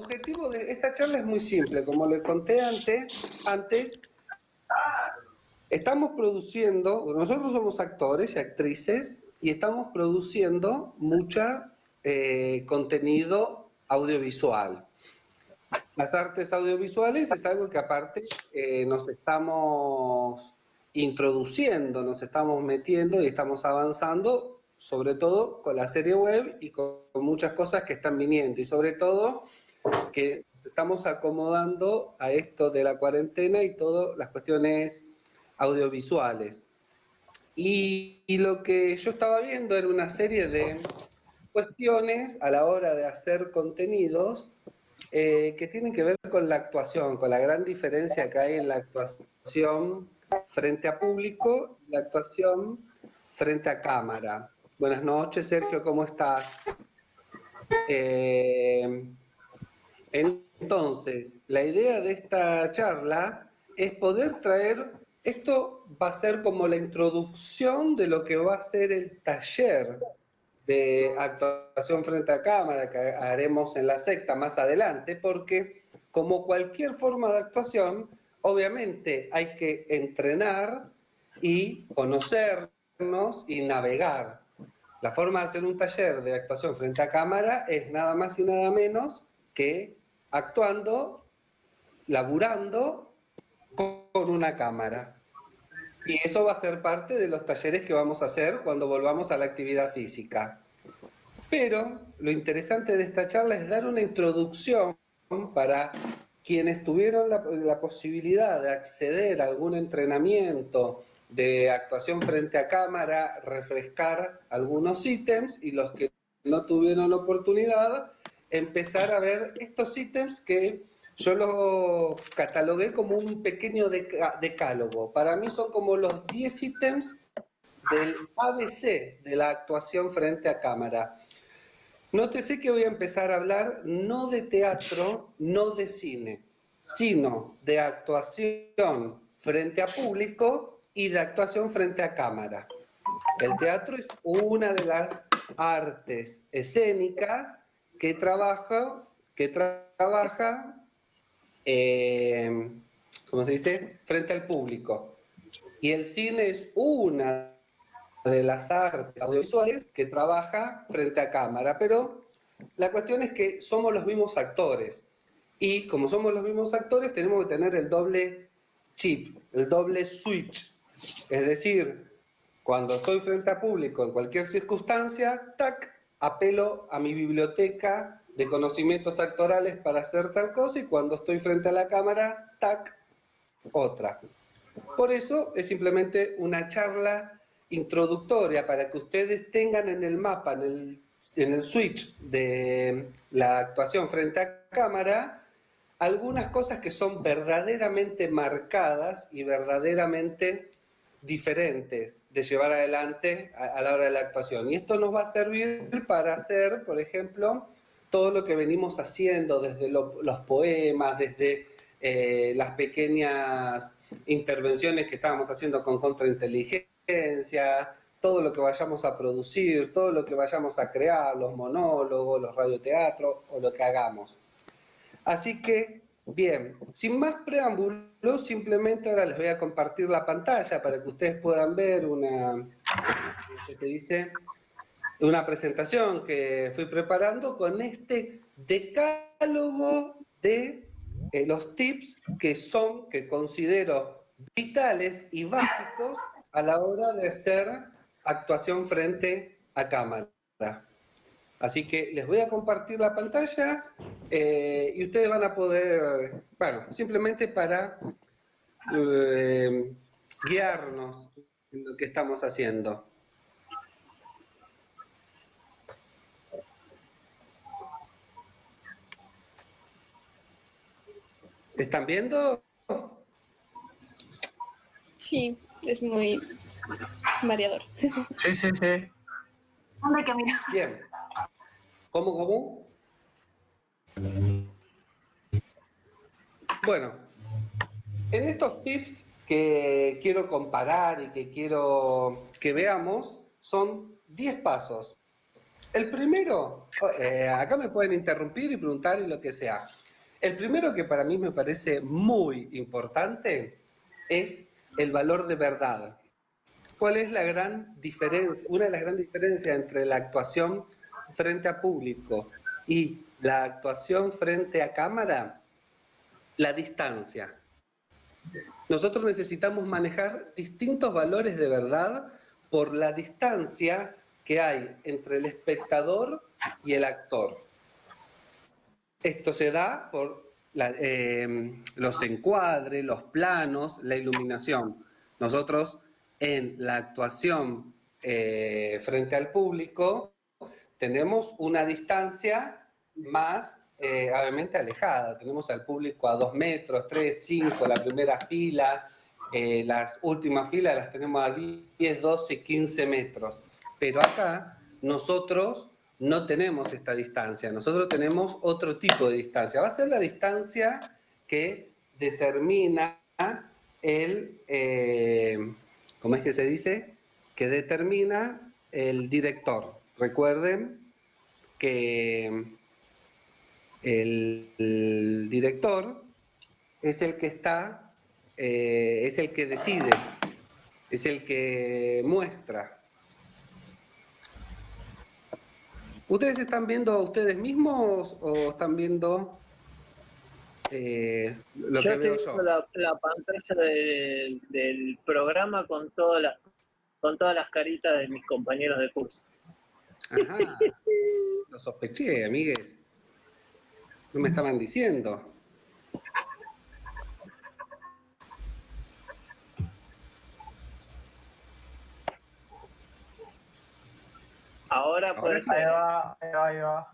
objetivo de esta charla es muy simple. Como les conté antes, estamos produciendo, nosotros somos actores y actrices y estamos produciendo mucha contenido audiovisual. Las artes audiovisuales es algo que aparte nos estamos introduciendo, nos estamos metiendo y estamos avanzando, sobre todo con la serie web y con muchas cosas que están viniendo y sobre todo que estamos acomodando a esto de la cuarentena y todas las cuestiones audiovisuales. Y lo que yo estaba viendo era una serie de cuestiones a la hora de hacer contenidos que tienen que ver con la actuación, con la gran diferencia que hay en la actuación frente a público y la actuación frente a cámara. Buenas noches, Sergio, ¿cómo estás? Entonces, la idea de esta charla es poder traer, esto va a ser como la introducción de lo que va a ser el taller de actuación frente a cámara que haremos en la secta más adelante, porque como cualquier forma de actuación, obviamente hay que entrenar y conocernos y navegar. La forma de hacer un taller de actuación frente a cámara es nada más y nada menos que actuando, laburando con una cámara. Y eso va a ser parte de los talleres que vamos a hacer cuando volvamos a la actividad física. Pero lo interesante de esta charla es dar una introducción para quienes tuvieron la posibilidad de acceder a algún entrenamiento de actuación frente a cámara, refrescar algunos ítems y los que no tuvieron oportunidad, empezar a ver estos ítems que yo los catalogué como un pequeño decálogo. Para mí son como los 10 ítems del ABC de la actuación frente a cámara. Nótese que voy a empezar a hablar no de teatro, no de cine, sino de actuación frente a público y de actuación frente a cámara. El teatro es una de las artes escénicas que trabaja ¿cómo se dice? Frente al público. Y el cine es una de las artes audiovisuales que trabaja frente a cámara, pero la cuestión es que somos los mismos actores y como somos los mismos actores tenemos que tener el doble chip, el doble switch, es decir, cuando estoy frente a público en cualquier circunstancia, tac, apelo a mi biblioteca de conocimientos actorales para hacer tal cosa y cuando estoy frente a la cámara, tac, otra. Por eso es simplemente una charla introductoria para que ustedes tengan en el mapa, en el switch de la actuación frente a cámara, algunas cosas que son verdaderamente marcadas y verdaderamente diferentes de llevar adelante a la hora de la actuación. Y esto nos va a servir para hacer, por ejemplo, todo lo que venimos haciendo desde los poemas, desde las pequeñas intervenciones que estábamos haciendo con contrainteligencia, todo lo que vayamos a producir, todo lo que vayamos a crear, los monólogos, los radioteatros o lo que hagamos. Así que, bien, sin más preámbulos, simplemente ahora les voy a compartir la pantalla para que ustedes puedan ver una presentación que fui preparando con este decálogo de los tips que considero vitales y básicos a la hora de hacer actuación frente a cámara. Así que les voy a compartir la pantalla y ustedes van a poder, bueno, simplemente para guiarnos en lo que estamos haciendo. ¿Están viendo? Sí, es muy variador. Sí. Anda, Camilo. Bien. ¿Cómo? Bueno, en estos tips que quiero comparar y que quiero que veamos, son 10 pasos. El primero, acá me pueden interrumpir y preguntar y lo que sea. El primero que para mí me parece muy importante es el valor de verdad. ¿Cuál es la gran diferencia? Una de las grandes diferencias entre la actuación frente a público y la actuación frente a cámara, la distancia. Nosotros necesitamos manejar distintos valores de verdad por la distancia que hay entre el espectador y el actor. Esto se da por los encuadres, los planos, la iluminación. Nosotros en la actuación frente al público tenemos una distancia más obviamente alejada. Tenemos al público a 2 metros, 3, 5, la primera fila, las últimas filas las tenemos a 10, 12, 15 metros. Pero acá nosotros no tenemos esta distancia, nosotros tenemos otro tipo de distancia. Va a ser la distancia que determina ¿cómo es que se dice? Que determina el director. Recuerden que el director es el que está, es el que decide, es el que muestra. ¿Ustedes están viendo a ustedes mismos o están viendo lo que veo yo? La pantalla del programa con todas las caritas de mis compañeros de curso. Ajá, lo sospeché, amigues. No me estaban diciendo. Ahora puede ser. Ahí va.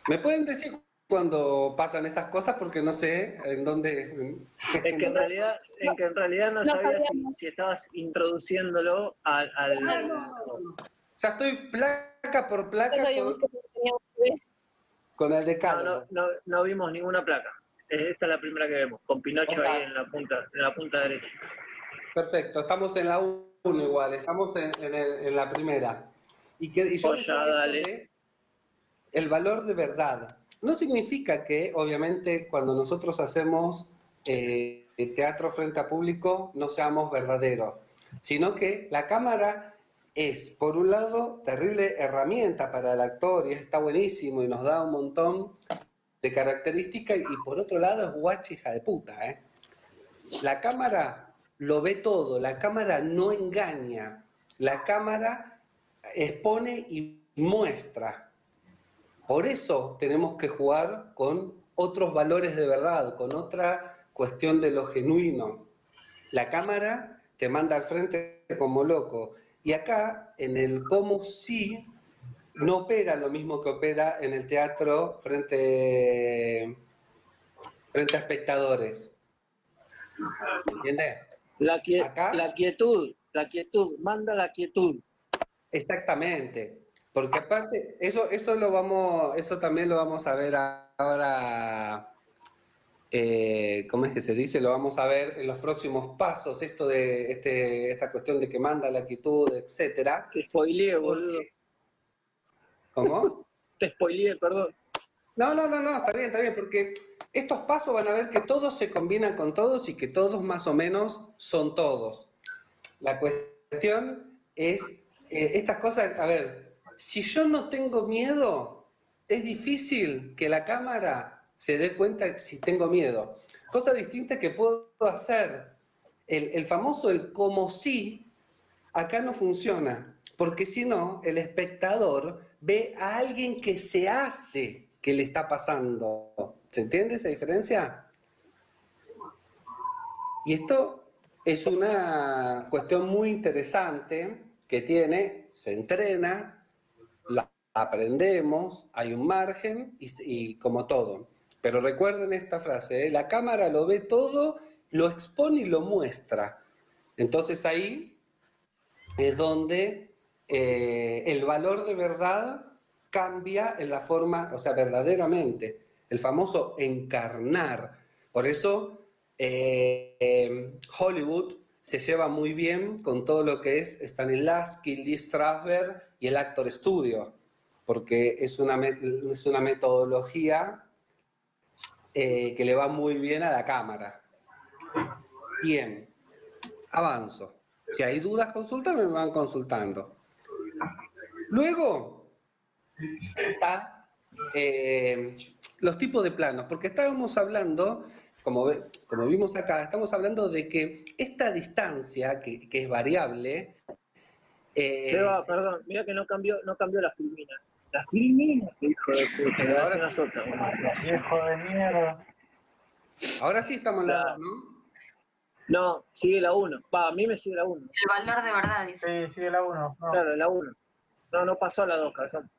¿Me pueden decir cuando pasan esas cosas? Porque no sé en dónde... Es que en realidad no sabía si estabas introduciéndolo al... No. Ya estoy placa por placa con el decálogo. No vimos ninguna placa. Esta es la primera que vemos, con Pinocho ahí en la punta derecha. Perfecto, estamos en la 1 igual, estamos en la primera. Y yo decía dale. El valor de verdad. No significa que, obviamente, cuando nosotros hacemos teatro frente a público, no seamos verdaderos, sino que la cámara es, por un lado, terrible herramienta para el actor y está buenísimo y nos da un montón de características, y por otro lado es guacha hija de puta, ¿eh? La cámara lo ve todo, la cámara no engaña, la cámara expone y muestra. Por eso tenemos que jugar con otros valores de verdad, con otra cuestión de lo genuino. La cámara te manda al frente como loco. Y acá, en el cómo sí, no opera lo mismo que opera en el teatro frente a espectadores. ¿Entiendes? La quietud, manda la quietud. Exactamente. Porque aparte, eso también lo vamos a ver ahora, ¿cómo es que se dice? Lo vamos a ver en los próximos pasos, esto de esta cuestión de que manda la quietud, etcétera. Te spoileé, boludo. ¿Cómo? Te spoileé, perdón. No, está bien, porque estos pasos van a ver que todos se combinan con todos y que todos más o menos son todos. La cuestión es, estas cosas, a ver, si yo no tengo miedo, es difícil que la cámara se dé cuenta si tengo miedo. Cosa distinta que puedo hacer, el famoso el como si, acá no funciona, porque si no, el espectador ve a alguien que se hace que le está pasando. ¿Se entiende esa diferencia? Y esto es una cuestión muy interesante que tiene, se entrena, la aprendemos, hay un margen y como todo. Pero recuerden esta frase, la cámara lo ve todo, lo expone y lo muestra. Entonces ahí es donde el valor de verdad cambia en la forma, o sea, verdaderamente, el famoso encarnar. Por eso Hollywood se lleva muy bien con todo lo que es Stanislavski, Lee Strasberg y y el Actor Studio, porque es una metodología que le va muy bien a la cámara. Bien, avanzo. Si hay dudas, consultas, me van consultando. Luego está los tipos de planos, porque estábamos hablando, como vimos acá, estamos hablando de que esta distancia, que es variable... Seba, perdón, mira que no cambió las filminas. Las filminas, hijo de puta, pero ahora, nosotros. Viejo de mierda. ahora sí estamos en la 2, ¿no? No, sigue la 1. A mí me sigue la 1. El valor de verdad, dice. Sí, sigue la 1. No. Claro, la 1. No pasó a la 2, cabezón.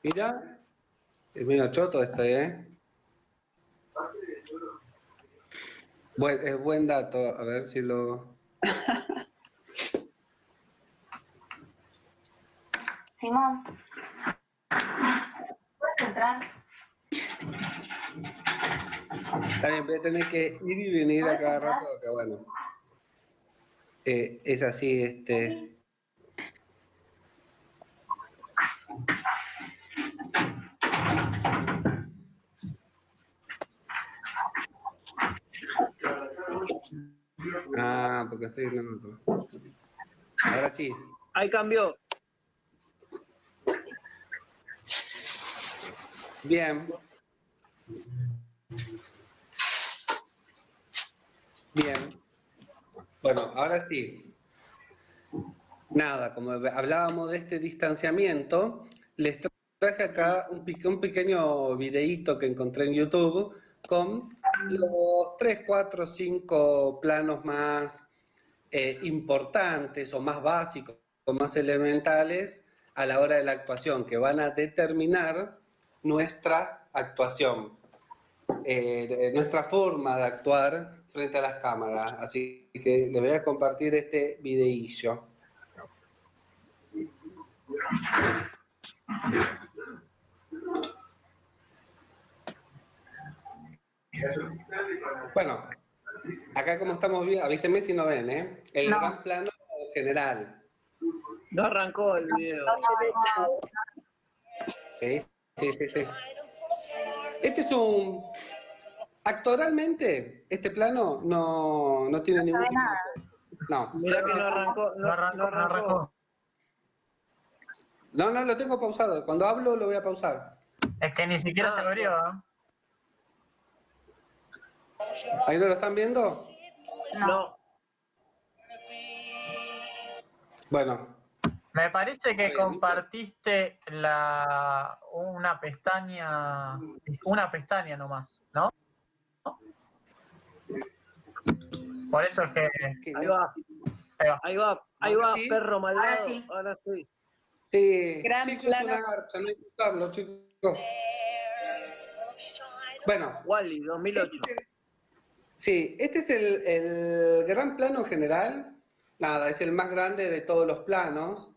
Mira, es medio choto este, ¿eh? Es buen dato, a ver si lo... Simón, ¿puedes entrar? También voy a tener que ir y venir a cada rato, que bueno. Es así, Ah, porque estoy en otro. Ahora sí. Ahí cambió. Bien. Bien. Bueno, ahora sí. Nada, como hablábamos de este distanciamiento, les traje acá un pequeño videíto que encontré en YouTube con los 3, 4, 5 planos más importantes o más básicos o más elementales a la hora de la actuación, que van a determinar nuestra actuación, nuestra forma de actuar frente a las cámaras. Así que les voy a compartir este videillo. Bueno, acá como estamos viendo, avísenme si no ven, ¿eh? El gran plano general. No arrancó el video. No se ve nada. Sí. Este es un... Actoralmente, este plano no tiene ningún tipo de... No. Mira que no arrancó. No arrancó. No, lo tengo pausado. Cuando hablo lo voy a pausar. Es que ni siquiera se abrió, ¿eh? ¿Ahí no lo están viendo? No. Bueno. Me parece que compartiste una pestaña nomás, ¿no? Por eso es que... Ahí va, ¿Sí? perro malvado. Ahora sí. Sí, Gran sí, es plano. una garcha, no hay que usarlo, chicos. Bueno. Wally, 2008. Este es el gran plano general. Nada, es el más grande de todos los planos,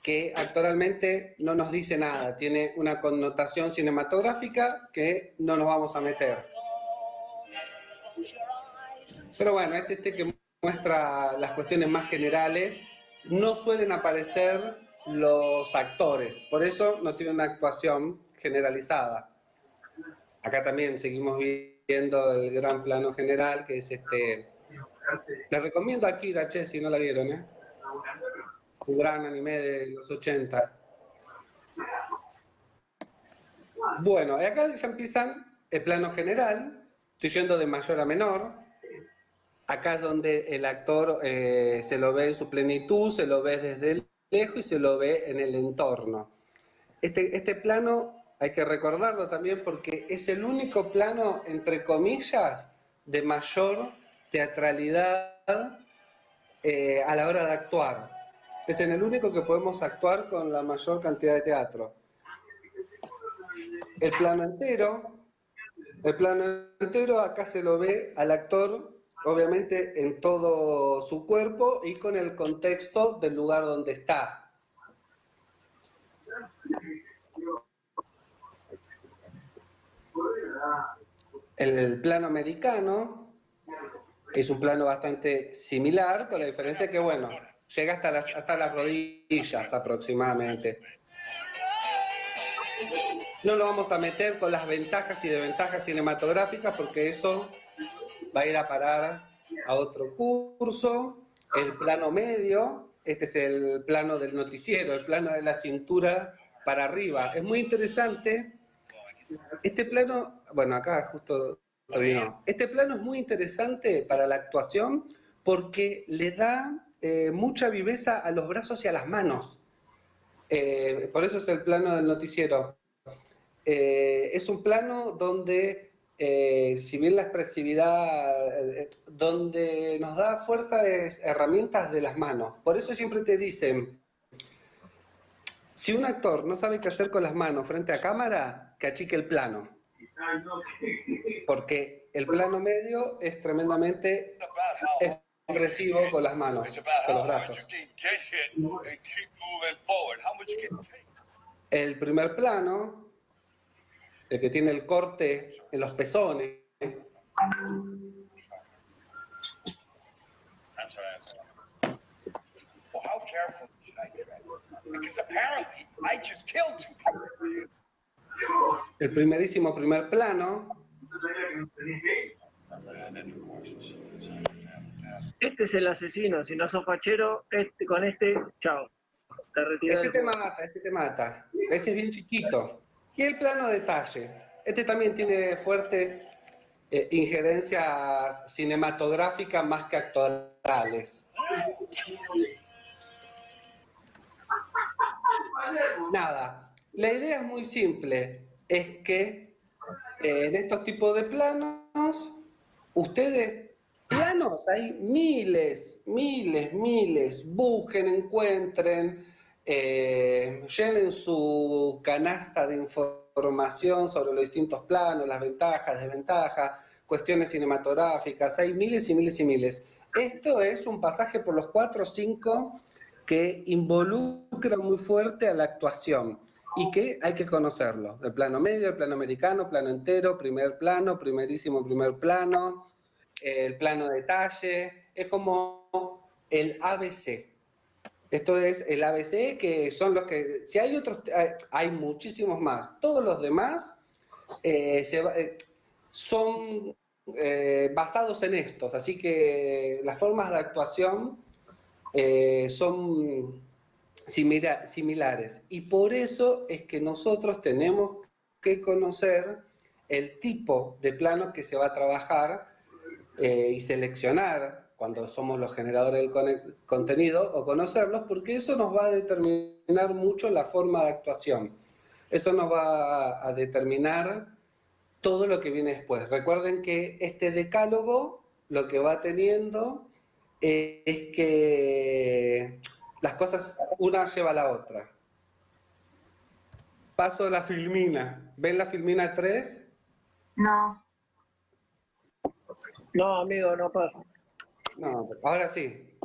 que actualmente no nos dice nada. Tiene una connotación cinematográfica que no nos vamos a meter. Pero bueno, es este que muestra las cuestiones más generales. No suelen aparecer los actores, por eso no tiene una actuación generalizada. Acá también seguimos viendo el gran plano general, que es este... Les recomiendo Akira, che, si no la vieron, ¿eh? Un gran anime de los 80. Bueno, acá ya empiezan el plano general. Estoy yendo de mayor a menor. Acá es donde el actor se lo ve en su plenitud, se lo ve desde lejos y se lo ve en el entorno. Este plano hay que recordarlo también porque es el único plano, entre comillas, de mayor teatralidad a la hora de actuar. Es en el único que podemos actuar con la mayor cantidad de teatro. El plano entero acá se lo ve al actor, obviamente en todo su cuerpo y con el contexto del lugar donde está. El plano americano es un plano bastante similar, con la diferencia que, bueno, llega hasta las rodillas aproximadamente. No lo vamos a meter con las ventajas y desventajas cinematográficas porque eso va a ir a parar a otro curso. El plano medio, este es el plano del noticiero, el plano de la cintura para arriba. Es muy interesante. Este plano, bueno, acá justo terminó. Este plano es muy interesante para la actuación porque le da mucha viveza a los brazos y a las manos. Por eso es el plano del noticiero. Es un plano donde, si bien la expresividad, donde nos da fuertes herramientas de las manos. Por eso siempre te dicen, si un actor no sabe qué hacer con las manos frente a cámara, que achique el plano. Porque el plano medio es tremendamente agresivo con las manos, con los brazos. El primer plano, el que tiene el corte en los pezones. El primerísimo primer plano. Este es el asesino, si no sos fachero, con este, chao. Te retirás Este del te mata. Ese es bien chiquito. Y el plano detalle. Este también tiene fuertes injerencias cinematográficas más que actorales. Nada, la idea es muy simple, es que en estos tipos de planos, ustedes, planos hay miles, busquen, encuentren, llenen su canasta de información sobre los distintos planos, las ventajas, desventajas, cuestiones cinematográficas, hay miles y miles y miles. Esto es un pasaje por los 4 o 5 que involucra muy fuerte a la actuación y que hay que conocerlo. El plano medio, el plano americano, plano entero, primer plano, primerísimo primer plano, el plano detalle, es como el ABC. Esto es el ABC, que son los que, si hay otros, hay muchísimos más. Todos los demás son basados en estos, así que las formas de actuación son similares. Y por eso es que nosotros tenemos que conocer el tipo de plano que se va a trabajar y seleccionar cuando somos los generadores del contenido o conocerlos, porque eso nos va a determinar mucho la forma de actuación. Eso nos va a determinar todo lo que viene después. Recuerden que este decálogo lo que va teniendo es que las cosas una lleva a la otra. Paso a la filmina. ¿Ven la filmina 3? No. No, amigo, no pasa. No, ahora sí.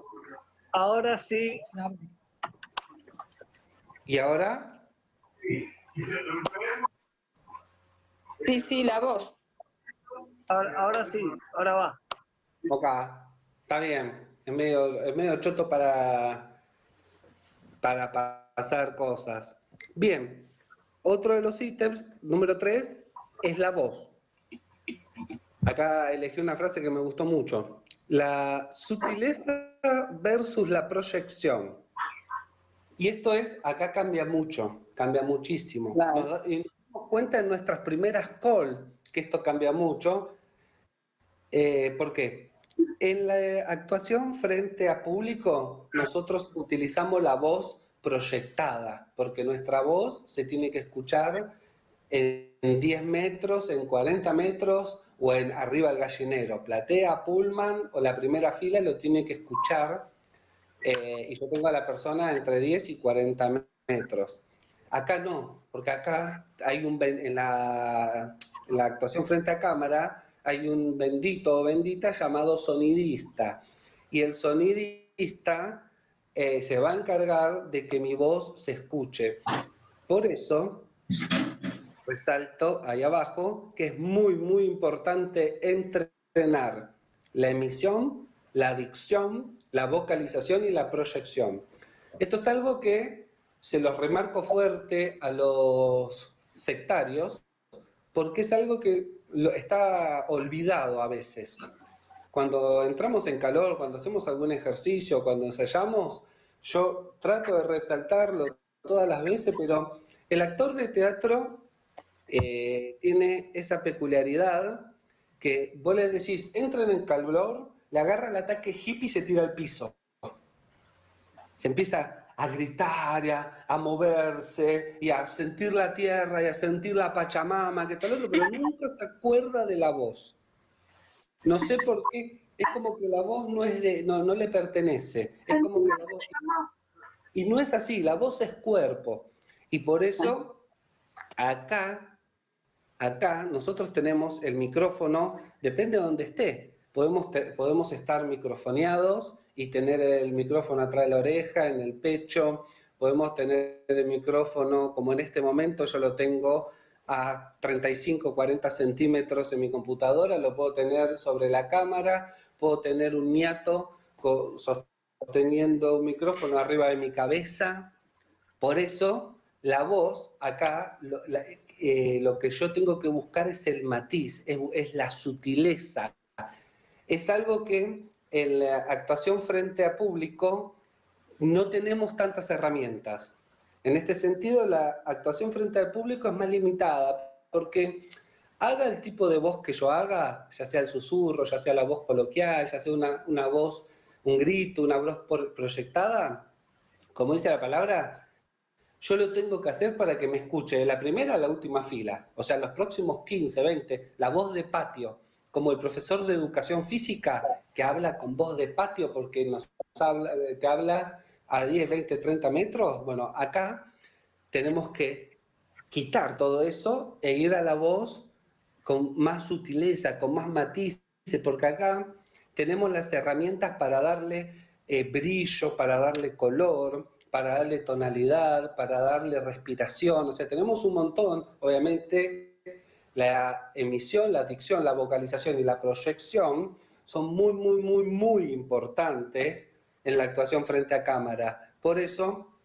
Ahora sí. ¿Y ahora? Sí, la voz. Ahora sí, ahora va. Ok, está bien. Es medio choto para pasar cosas. Bien, otro de los ítems, número 3, es la voz. Acá elegí una frase que me gustó mucho. La sutileza versus la proyección. Y esto es, acá cambia mucho, cambia muchísimo. Claro. Y nos damos cuenta en nuestras primeras call que esto cambia mucho. ¿Por qué? En la actuación frente a público, nosotros utilizamos la voz proyectada, porque nuestra voz se tiene que escuchar en 10 metros, en 40 metros o en arriba del gallinero. Platea, Pullman o la primera fila lo tiene que escuchar y yo tengo a la persona entre 10 y 40 metros. Acá no, porque acá hay en la actuación frente a cámara hay un bendito o bendita llamado sonidista. Y el sonidista se va a encargar de que mi voz se escuche. Por eso, resalto ahí abajo que es muy, muy importante entrenar la emisión, la dicción la vocalización y la proyección. Esto es algo que se los remarco fuerte a los sectarios, porque es algo que está olvidado a veces. Cuando entramos en calor, cuando hacemos algún ejercicio, cuando ensayamos, yo trato de resaltarlo todas las veces, pero el actor de teatro tiene esa peculiaridad que vos le decís, entra en el calor, le agarra el ataque hippie y se tira al piso. Se empieza a gritar, a moverse, y a sentir la tierra, y a sentir la Pachamama, que tal otro, pero nunca se acuerda de la voz. No sé por qué, es como que la voz no le pertenece. Es como que la voz... Y no es así, la voz es cuerpo. Y por eso, acá nosotros tenemos el micrófono, depende de donde esté. Podemos estar microfoneados y tener el micrófono atrás de la oreja, en el pecho. Podemos tener el micrófono, como en este momento yo lo tengo a 35, 40 centímetros en mi computadora, lo puedo tener sobre la cámara, puedo tener un niato sosteniendo un micrófono arriba de mi cabeza. Por eso, la voz, acá, lo que yo tengo que buscar es el matiz, es la sutileza. Es algo que en la actuación frente a público no tenemos tantas herramientas. En este sentido, la actuación frente al público es más limitada, porque haga el tipo de voz que yo haga, ya sea el susurro, ya sea la voz coloquial, ya sea una voz, un grito, una voz proyectada, como dice la palabra, yo lo tengo que hacer para que me escuche de la primera a la última fila, o sea, los próximos 15, 20, la voz de patio, como el profesor de educación física que habla con voz de patio porque te habla a 10, 20, 30 metros. Bueno, acá tenemos que quitar todo eso e ir a la voz con más sutileza, con más matices, porque acá tenemos las herramientas para darle brillo, para darle color, para darle tonalidad, para darle respiración. O sea, tenemos un montón, obviamente. La emisión, la dicción, la vocalización y la proyección son muy, muy, muy, muy importantes en la actuación frente a cámara. Por eso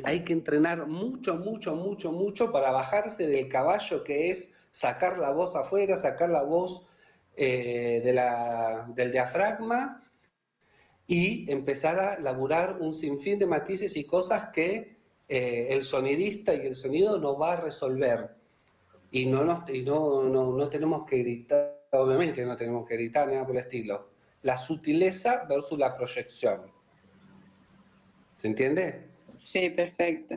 hay que entrenar mucho, mucho, mucho, mucho para bajarse del caballo que es sacar la voz afuera, sacar la voz del diafragma y empezar a laburar un sinfín de matices y cosas que el sonidista y el sonido no va a resolver. Y no tenemos que gritar, obviamente no tenemos que gritar, nada por el estilo. La sutileza versus la proyección. ¿Se entiende? Sí, perfecto.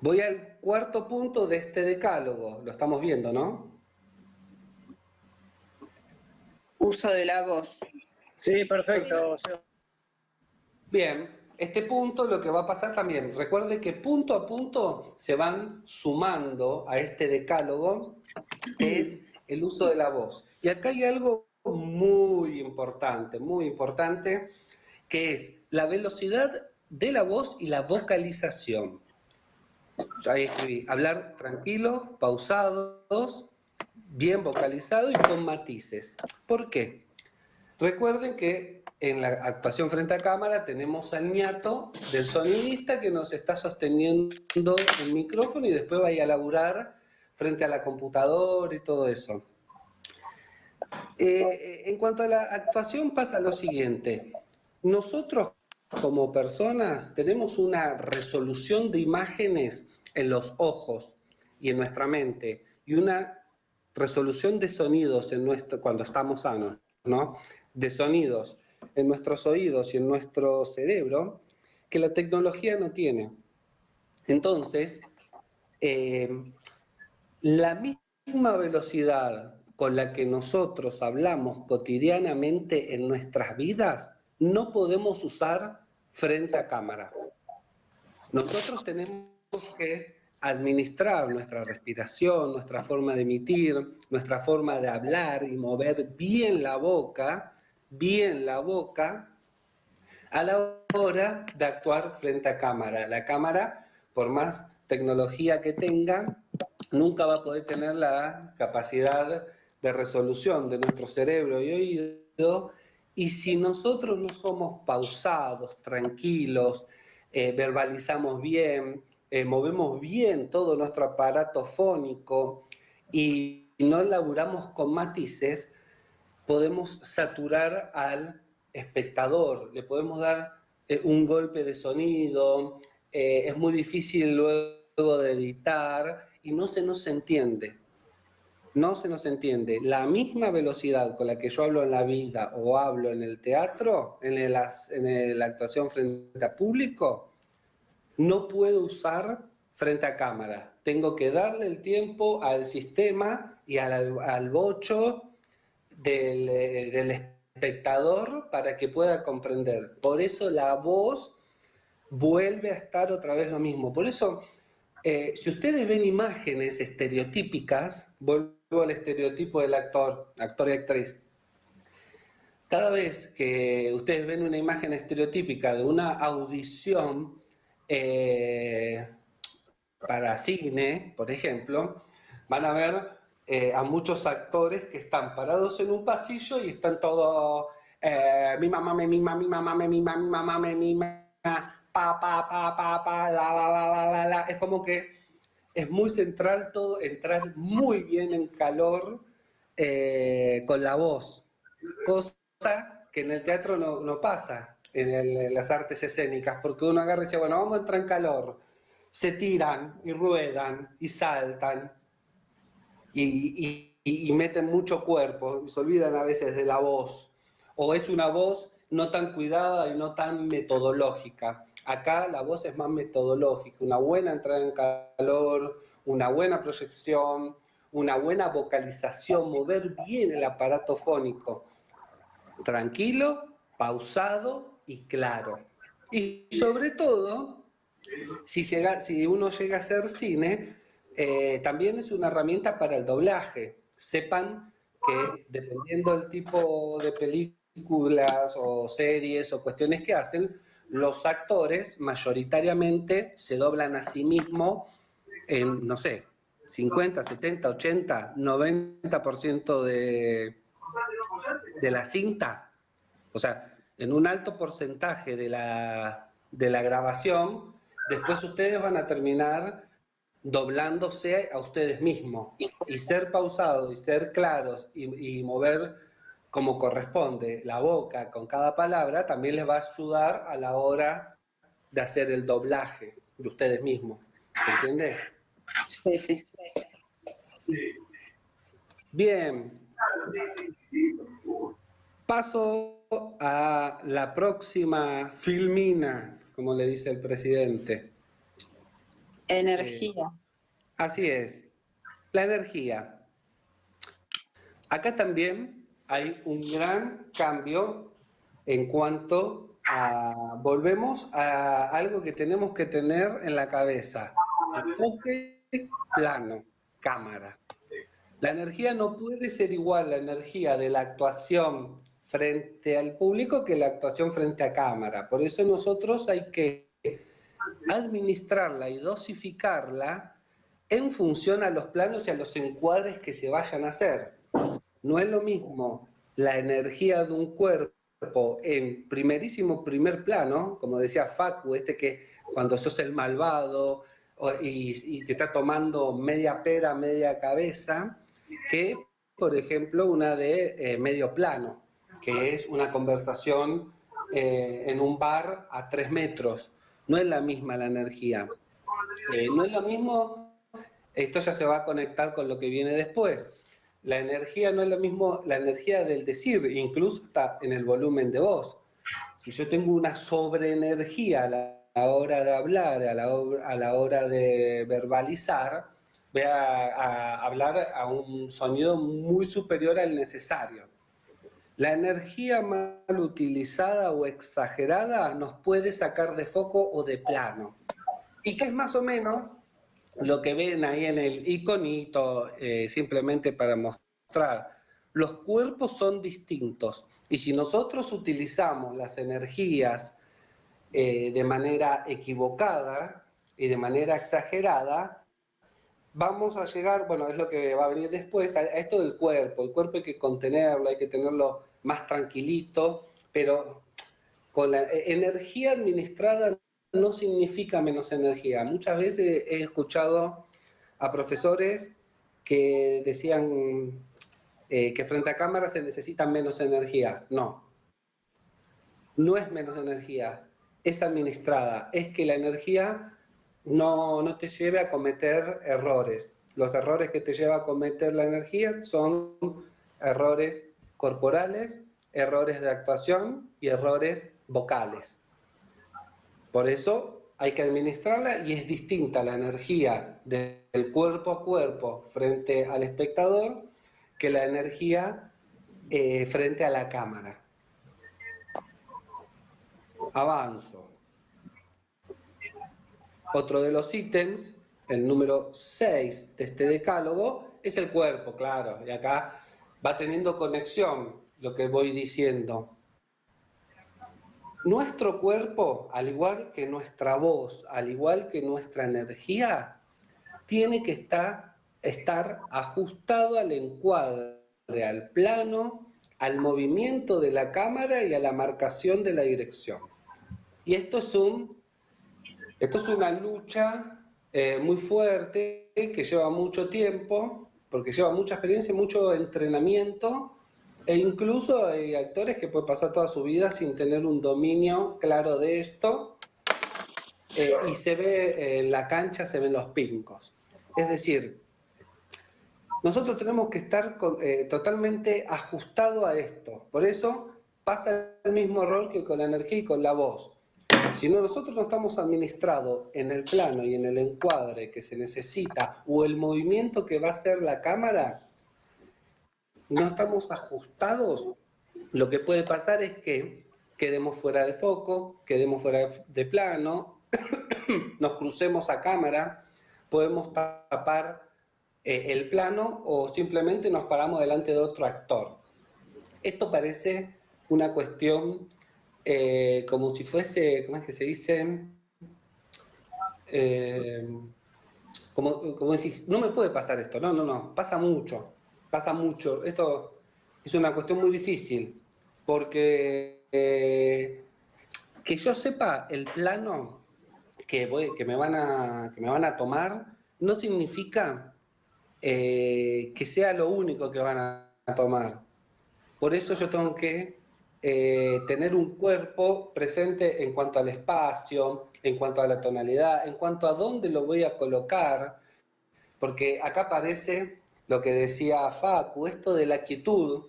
Voy al cuarto punto de este decálogo. Lo estamos viendo, ¿no? Uso de la voz. Sí, perfecto. Bien. Este punto lo que va a pasar también, recuerde que punto a punto se van sumando a este decálogo, que es el uso de la voz. Y acá hay algo muy importante, que es la velocidad de la voz y la vocalización. Ya ahí escribí, hablar tranquilo, pausados, bien vocalizado y con matices. ¿Por qué? Recuerden que en la actuación frente a cámara tenemos al niato del sonidista que nos está sosteniendo el micrófono y después vaya a laburar frente a la computadora y todo eso. En cuanto a la actuación pasa lo siguiente. Nosotros como personas tenemos una resolución de imágenes en los ojos y en nuestra mente y una resolución de sonidos cuando estamos sanos, ¿no? De sonidos en nuestros oídos y en nuestro cerebro que la tecnología no tiene. Entonces, la misma velocidad con la que nosotros hablamos cotidianamente en nuestras vidas no podemos usar frente a cámara. Nosotros tenemos que administrar nuestra respiración, nuestra forma de emitir, nuestra forma de hablar y mover bien la boca a la hora de actuar frente a cámara. La cámara, por más tecnología que tenga, nunca va a poder tener la capacidad de resolución de nuestro cerebro y oído, y si nosotros no somos pausados, tranquilos, verbalizamos bien, movemos bien todo nuestro aparato fónico y no laburamos con matices, podemos saturar al espectador, le podemos dar un golpe de sonido, es muy difícil luego de editar y no se nos entiende. No se nos entiende. La misma velocidad con la que yo hablo en la vida o hablo en el teatro, en la actuación frente a público, no puedo usar frente a cámara. Tengo que darle el tiempo al sistema y al bocho del espectador para que pueda comprender. Por eso la voz vuelve a estar otra vez lo mismo. Por eso, si ustedes ven imágenes estereotípicas, vuelvo al estereotipo del actor y actriz. Cada vez que ustedes ven una imagen estereotípica de una audición para cine, por ejemplo, van a ver a muchos actores que están parados en un pasillo y están todos mi mamá, mi mamá, mi mamá, mi mamá, mi mamá, mi mamá, pa, la. Es como que es muy central todo, entrar muy bien en calor con la voz, cosa que en el teatro no pasa, en las artes escénicas, porque uno agarra y dice, bueno, vamos a entrar en calor, se tiran y ruedan y saltan y meten mucho cuerpo, se olvidan a veces de la voz, o es una voz no tan cuidada y no tan metodológica. Acá la voz es más metodológica, una buena entrada en calor, una buena proyección, una buena vocalización, mover bien el aparato fónico, tranquilo, pausado y claro. Y sobre todo, si uno llega a hacer cine, también es una herramienta para el doblaje. Sepan que dependiendo del tipo de películas o series o cuestiones que hacen, los actores mayoritariamente se doblan a sí mismos en, no sé, 50, 70, 80, 90% de la cinta. O sea, en un alto porcentaje de la grabación, después ustedes van a terminar doblándose a ustedes mismos. Y ser pausados y ser claros y mover como corresponde la boca con cada palabra también les va a ayudar a la hora de hacer el doblaje de ustedes mismos. ¿Se entiende? Sí, sí. Bien. Paso a la próxima filmina, como le dice el presidente. Energía. Así es, la energía. Acá también hay un gran cambio en cuanto a, volvemos a algo que tenemos que tener en la cabeza. Enfoque, plano, cámara. La energía no puede ser igual la energía de la actuación frente al público que la actuación frente a cámara. Por eso nosotros hay que administrarla y dosificarla en función a los planos y a los encuadres que se vayan a hacer. No es lo mismo la energía de un cuerpo en primerísimo primer plano, como decía Facu, que cuando sos el malvado y te está tomando media pera, media cabeza, que, por ejemplo, una de medio plano, que es una conversación en un bar a 3 metros. No es la misma la energía. No es lo mismo, esto ya se va a conectar con lo que viene después. La energía no es lo mismo, la energía del decir, incluso está en el volumen de voz. Si yo tengo una sobreenergía a la hora de hablar, a la hora de verbalizar, voy a hablar a un sonido muy superior al necesario. La energía mal utilizada o exagerada nos puede sacar de foco o de plano. Y que es más o menos lo que ven ahí en el iconito, simplemente para mostrar. Los cuerpos son distintos y si nosotros utilizamos las energías de manera equivocada y de manera exagerada, vamos a llegar, bueno, es lo que va a venir después, a esto del cuerpo. El cuerpo hay que contenerlo, hay que tenerlo más tranquilito, pero con la energía administrada no significa menos energía. Muchas veces he escuchado a profesores que decían que frente a cámara se necesita menos energía. No, no es menos energía, es administrada. Es que la energía no te lleve a cometer errores. Los errores que te lleva a cometer la energía son errores corporales, errores de actuación y errores vocales. Por eso hay que administrarla y es distinta la energía del cuerpo a cuerpo frente al espectador que la energía frente a la cámara. Avanzo. Otro de los ítems, el número 6 de este decálogo, es el cuerpo, claro. Y acá va teniendo conexión lo que voy diciendo. Nuestro cuerpo, al igual que nuestra voz, al igual que nuestra energía, tiene que estar ajustado al encuadre, al plano, al movimiento de la cámara y a la marcación de la dirección. Y esto es una lucha muy fuerte que lleva mucho tiempo, porque lleva mucha experiencia, mucho entrenamiento, e incluso hay actores que pueden pasar toda su vida sin tener un dominio claro de esto, y se ve en la cancha, se ven los pincos. Es decir, nosotros tenemos que estar totalmente ajustados a esto. Por eso pasa el mismo error que con la energía y con la voz. Si nosotros no estamos administrados en el plano y en el encuadre que se necesita, o el movimiento que va a hacer la cámara, no estamos ajustados, lo que puede pasar es que quedemos fuera de foco, quedemos fuera de plano, nos crucemos a cámara, podemos tapar el plano o simplemente nos paramos delante de otro actor. Esto parece una cuestión como si fuese, ¿cómo es que se dice? Como decir, no me puede pasar esto, no, pasa mucho. Esto es una cuestión muy difícil, porque que yo sepa el plano que me van a tomar, no significa que sea lo único que van a tomar. Por eso yo tengo que tener un cuerpo presente en cuanto al espacio, en cuanto a la tonalidad, en cuanto a dónde lo voy a colocar, porque acá aparece lo que decía Facu, esto de la quietud.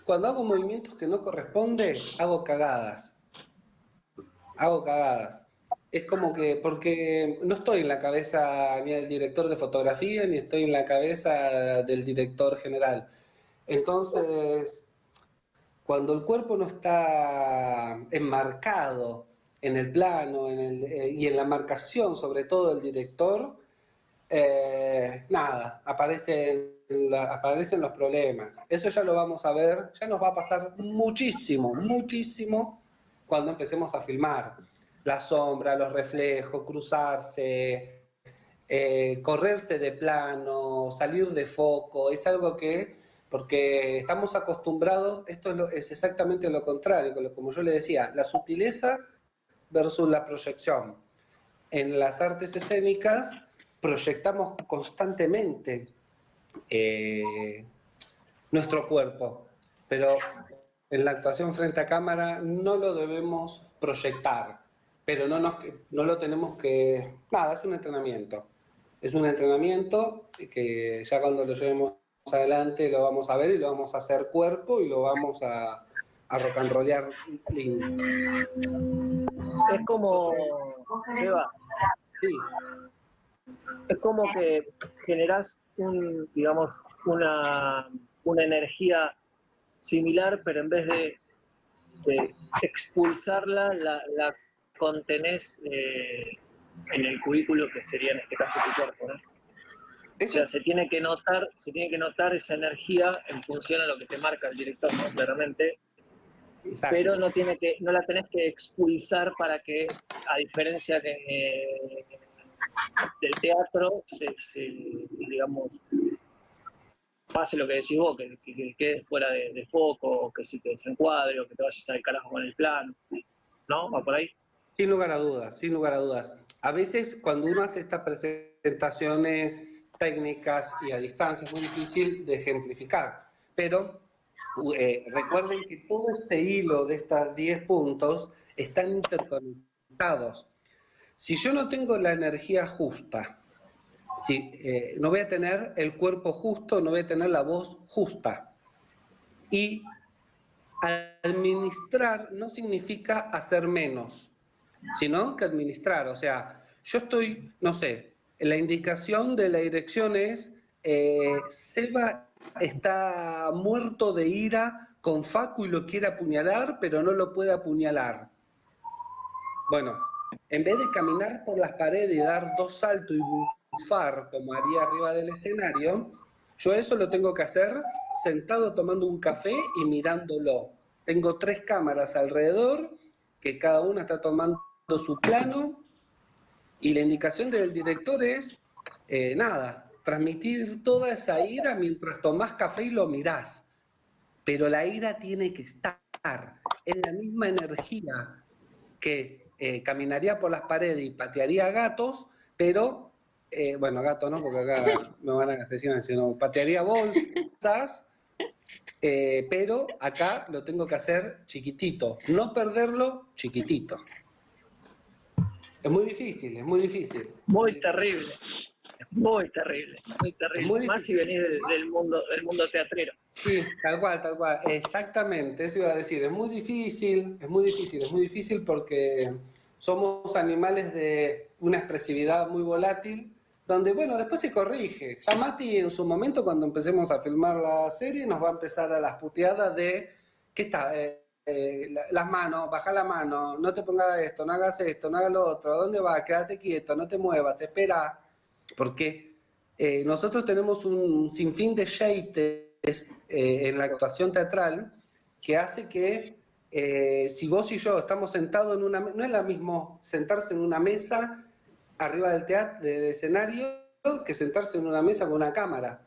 Cuando hago movimientos que no corresponden, hago cagadas. Es como que, porque no estoy en la cabeza ni del director de fotografía, ni estoy en la cabeza del director general. Entonces, cuando el cuerpo no está enmarcado en el plano y en la marcación, sobre todo del director, nada, aparecen los problemas. Eso ya lo vamos a ver, ya nos va a pasar muchísimo cuando empecemos a filmar. La sombra, los reflejos, cruzarse, correrse de plano, salir de foco, es algo que, porque estamos acostumbrados, esto es exactamente lo contrario, como yo le decía, la sutileza versus la proyección. En las artes escénicas proyectamos constantemente nuestro cuerpo, pero en la actuación frente a cámara no lo debemos proyectar, pero no lo tenemos que... Nada, es un entrenamiento. Es un entrenamiento que ya cuando lo llevemos adelante lo vamos a ver y lo vamos a hacer cuerpo y lo vamos a rock and rollear lindo. Es como, Seba, Sí. es como que generás digamos, una energía similar, pero en vez de expulsarla, la contenés en el cubículo, que sería en este caso tu cuerpo, ¿no? O sea, se tiene que notar esa energía en función a lo que te marca el director, ¿no? Claramente. Exacto. Pero no la tenés que expulsar para que, a diferencia de teatro digamos, pase lo que decís vos, que quede fuera de foco, o que si te desencuadre, o que te vayas al carajo con el plano, ¿no? ¿Va por ahí? Sin lugar a dudas, sin lugar a dudas. A veces cuando uno hace estas presentaciones técnicas y a distancia es muy difícil de ejemplificar, pero recuerden que todo este hilo de estos 10 puntos están interconectados. Si yo no tengo la energía justa, si, no voy a tener el cuerpo justo, no voy a tener la voz justa. Y administrar no significa hacer menos, sino que administrar. O sea, yo estoy, no sé, la indicación de la dirección es, Seba está muerto de ira con Facu y lo quiere apuñalar, pero no lo puede apuñalar. Bueno, en vez de caminar por las paredes y dar 2 saltos y bufar como haría arriba del escenario, yo eso lo tengo que hacer sentado tomando un café y mirándolo. Tengo 3 cámaras alrededor, que cada una está tomando su plano, y la indicación del director es, nada, transmitir toda esa ira mientras tomás café y lo mirás. Pero la ira tiene que estar, es la misma energía que caminaría por las paredes y patearía gatos, pero, bueno, gato no, porque acá me van a asesinar, sino patearía bolsas, pero acá lo tengo que hacer chiquitito, no perderlo chiquitito. Es muy difícil, es muy difícil. Muy terrible, muy terrible, muy terrible. Muy Más si difícil. venís del mundo teatrero. Sí, tal cual, exactamente, eso iba a decir, es muy difícil, es muy difícil, es muy difícil porque somos animales de una expresividad muy volátil, donde, bueno, después se corrige. Ya Mati en su momento, cuando empecemos a filmar la serie, nos va a empezar a las puteadas de, ¿qué está? Las manos, baja la mano, no te pongas esto, no hagas esto, no hagas lo otro, ¿a dónde vas? Quédate quieto, no te muevas, espera, porque nosotros tenemos un sinfín de shades en la actuación teatral que hace que si vos y yo estamos sentados en una mesa, no es lo mismo sentarse en una mesa arriba del teatro, del escenario, que sentarse en una mesa con una cámara.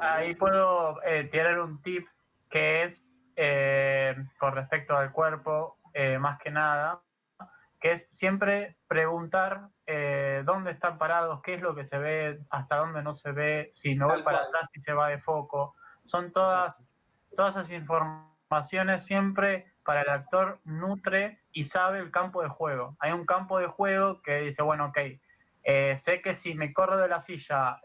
Ahí puedo tirar un tip que es con respecto al cuerpo, más que nada, que es siempre preguntar dónde están parados, qué es lo que se ve, hasta dónde no se ve, si me voy Tal para cual. atrás, si se va de foco. Son todas esas informaciones siempre para el actor nutre y sabe el campo de juego. Hay un campo de juego que dice, bueno, ok, sé que si me corro de la silla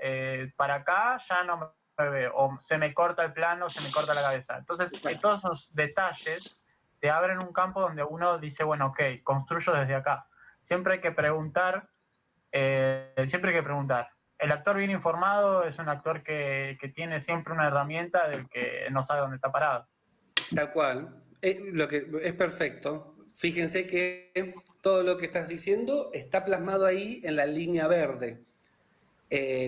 para acá ya no me veo, o se me corta el plano, se me corta la cabeza. Entonces, todos esos detalles te abren un campo donde uno dice, bueno, ok, construyo desde acá. Siempre hay que preguntar, siempre hay que preguntar. El actor bien informado es un actor que tiene siempre una herramienta del que no sabe dónde está parado. Tal cual. Lo que es perfecto. Fíjense que todo lo que estás diciendo está plasmado ahí en la línea verde.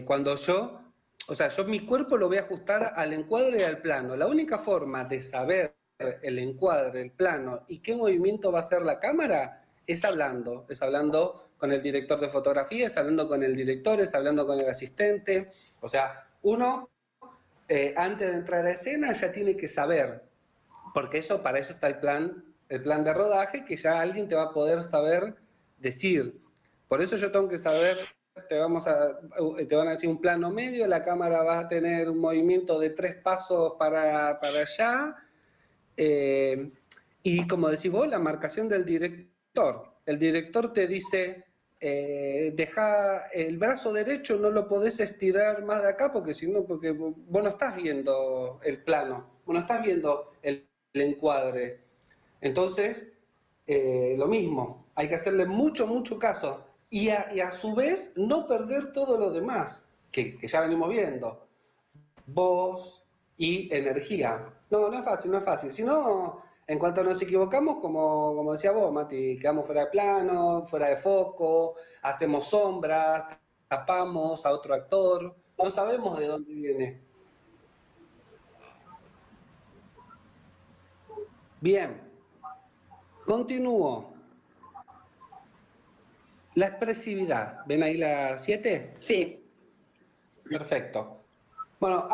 Cuando yo, o sea, yo mi cuerpo lo voy a ajustar al encuadre y al plano. La única forma de saber el encuadre, el plano y qué movimiento va a hacer la cámara es hablando con el director de fotografía, es hablando con el director, es hablando con el asistente. O sea, uno antes de entrar a escena ya tiene que saber, porque eso, para eso está el plan de rodaje, que ya alguien te va a poder saber decir. Por eso yo tengo que saber, te van a decir un plano medio, la cámara va a tener un movimiento de 3 pasos para allá, y como decís vos, la marcación del director. El director te dice, deja el brazo derecho, no lo podés estirar más de acá, porque si no, porque vos no estás viendo el plano, vos no estás viendo el encuadre. Entonces, lo mismo, hay que hacerle mucho, mucho caso. Y a su vez, no perder todo lo demás, que ya venimos viendo. Voz y energía. No, no es fácil, no es fácil. Si no, en cuanto nos equivocamos, como decía vos, Mati, quedamos fuera de plano, fuera de foco, hacemos sombras, tapamos a otro actor, no sabemos de dónde viene. Bien, continúo. La expresividad. ¿Ven ahí la 7? Sí. Perfecto. Bueno,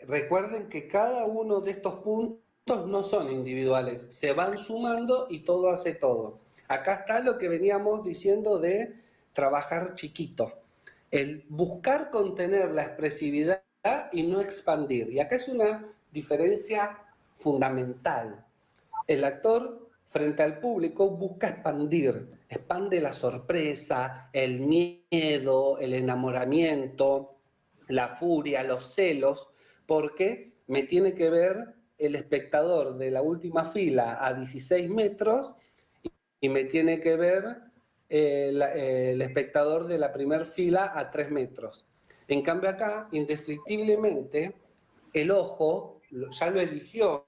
recuerden que cada uno de estos puntos no son individuales, se van sumando y todo hace todo. Acá está lo que veníamos diciendo de trabajar chiquito, el buscar contener la expresividad y no expandir. Y acá es una diferencia fundamental. El actor frente al público busca expandir, expande la sorpresa, el miedo, el enamoramiento, la furia, los celos, porque me tiene que ver el espectador de la última fila a 16 metros y me tiene que ver el espectador de la primera fila a 3 metros. En cambio acá, indescriptiblemente, el ojo ya lo eligió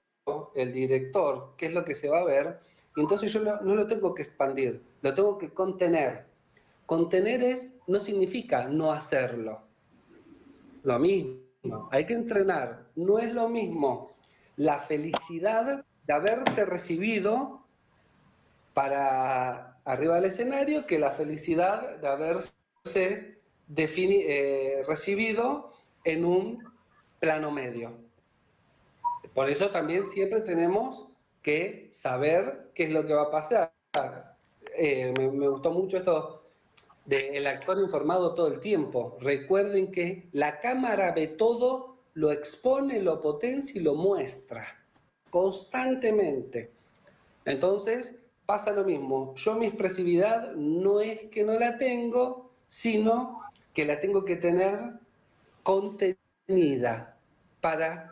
el director, qué es lo que se va a ver, y entonces yo no lo tengo que expandir, lo tengo que contener. Contener no significa no hacerlo. Lo mismo, hay que entrenar. No es lo mismo la felicidad de haberse recibido para arriba del escenario que la felicidad de haberse recibido en un plano medio. Por eso también siempre tenemos que saber qué es lo que va a pasar. Me gustó mucho esto del actor informado todo el tiempo. Recuerden que la cámara ve todo, lo expone, lo potencia y lo muestra constantemente. Entonces pasa lo mismo. Yo mi expresividad no es que no la tengo, sino que la tengo que tener contenida para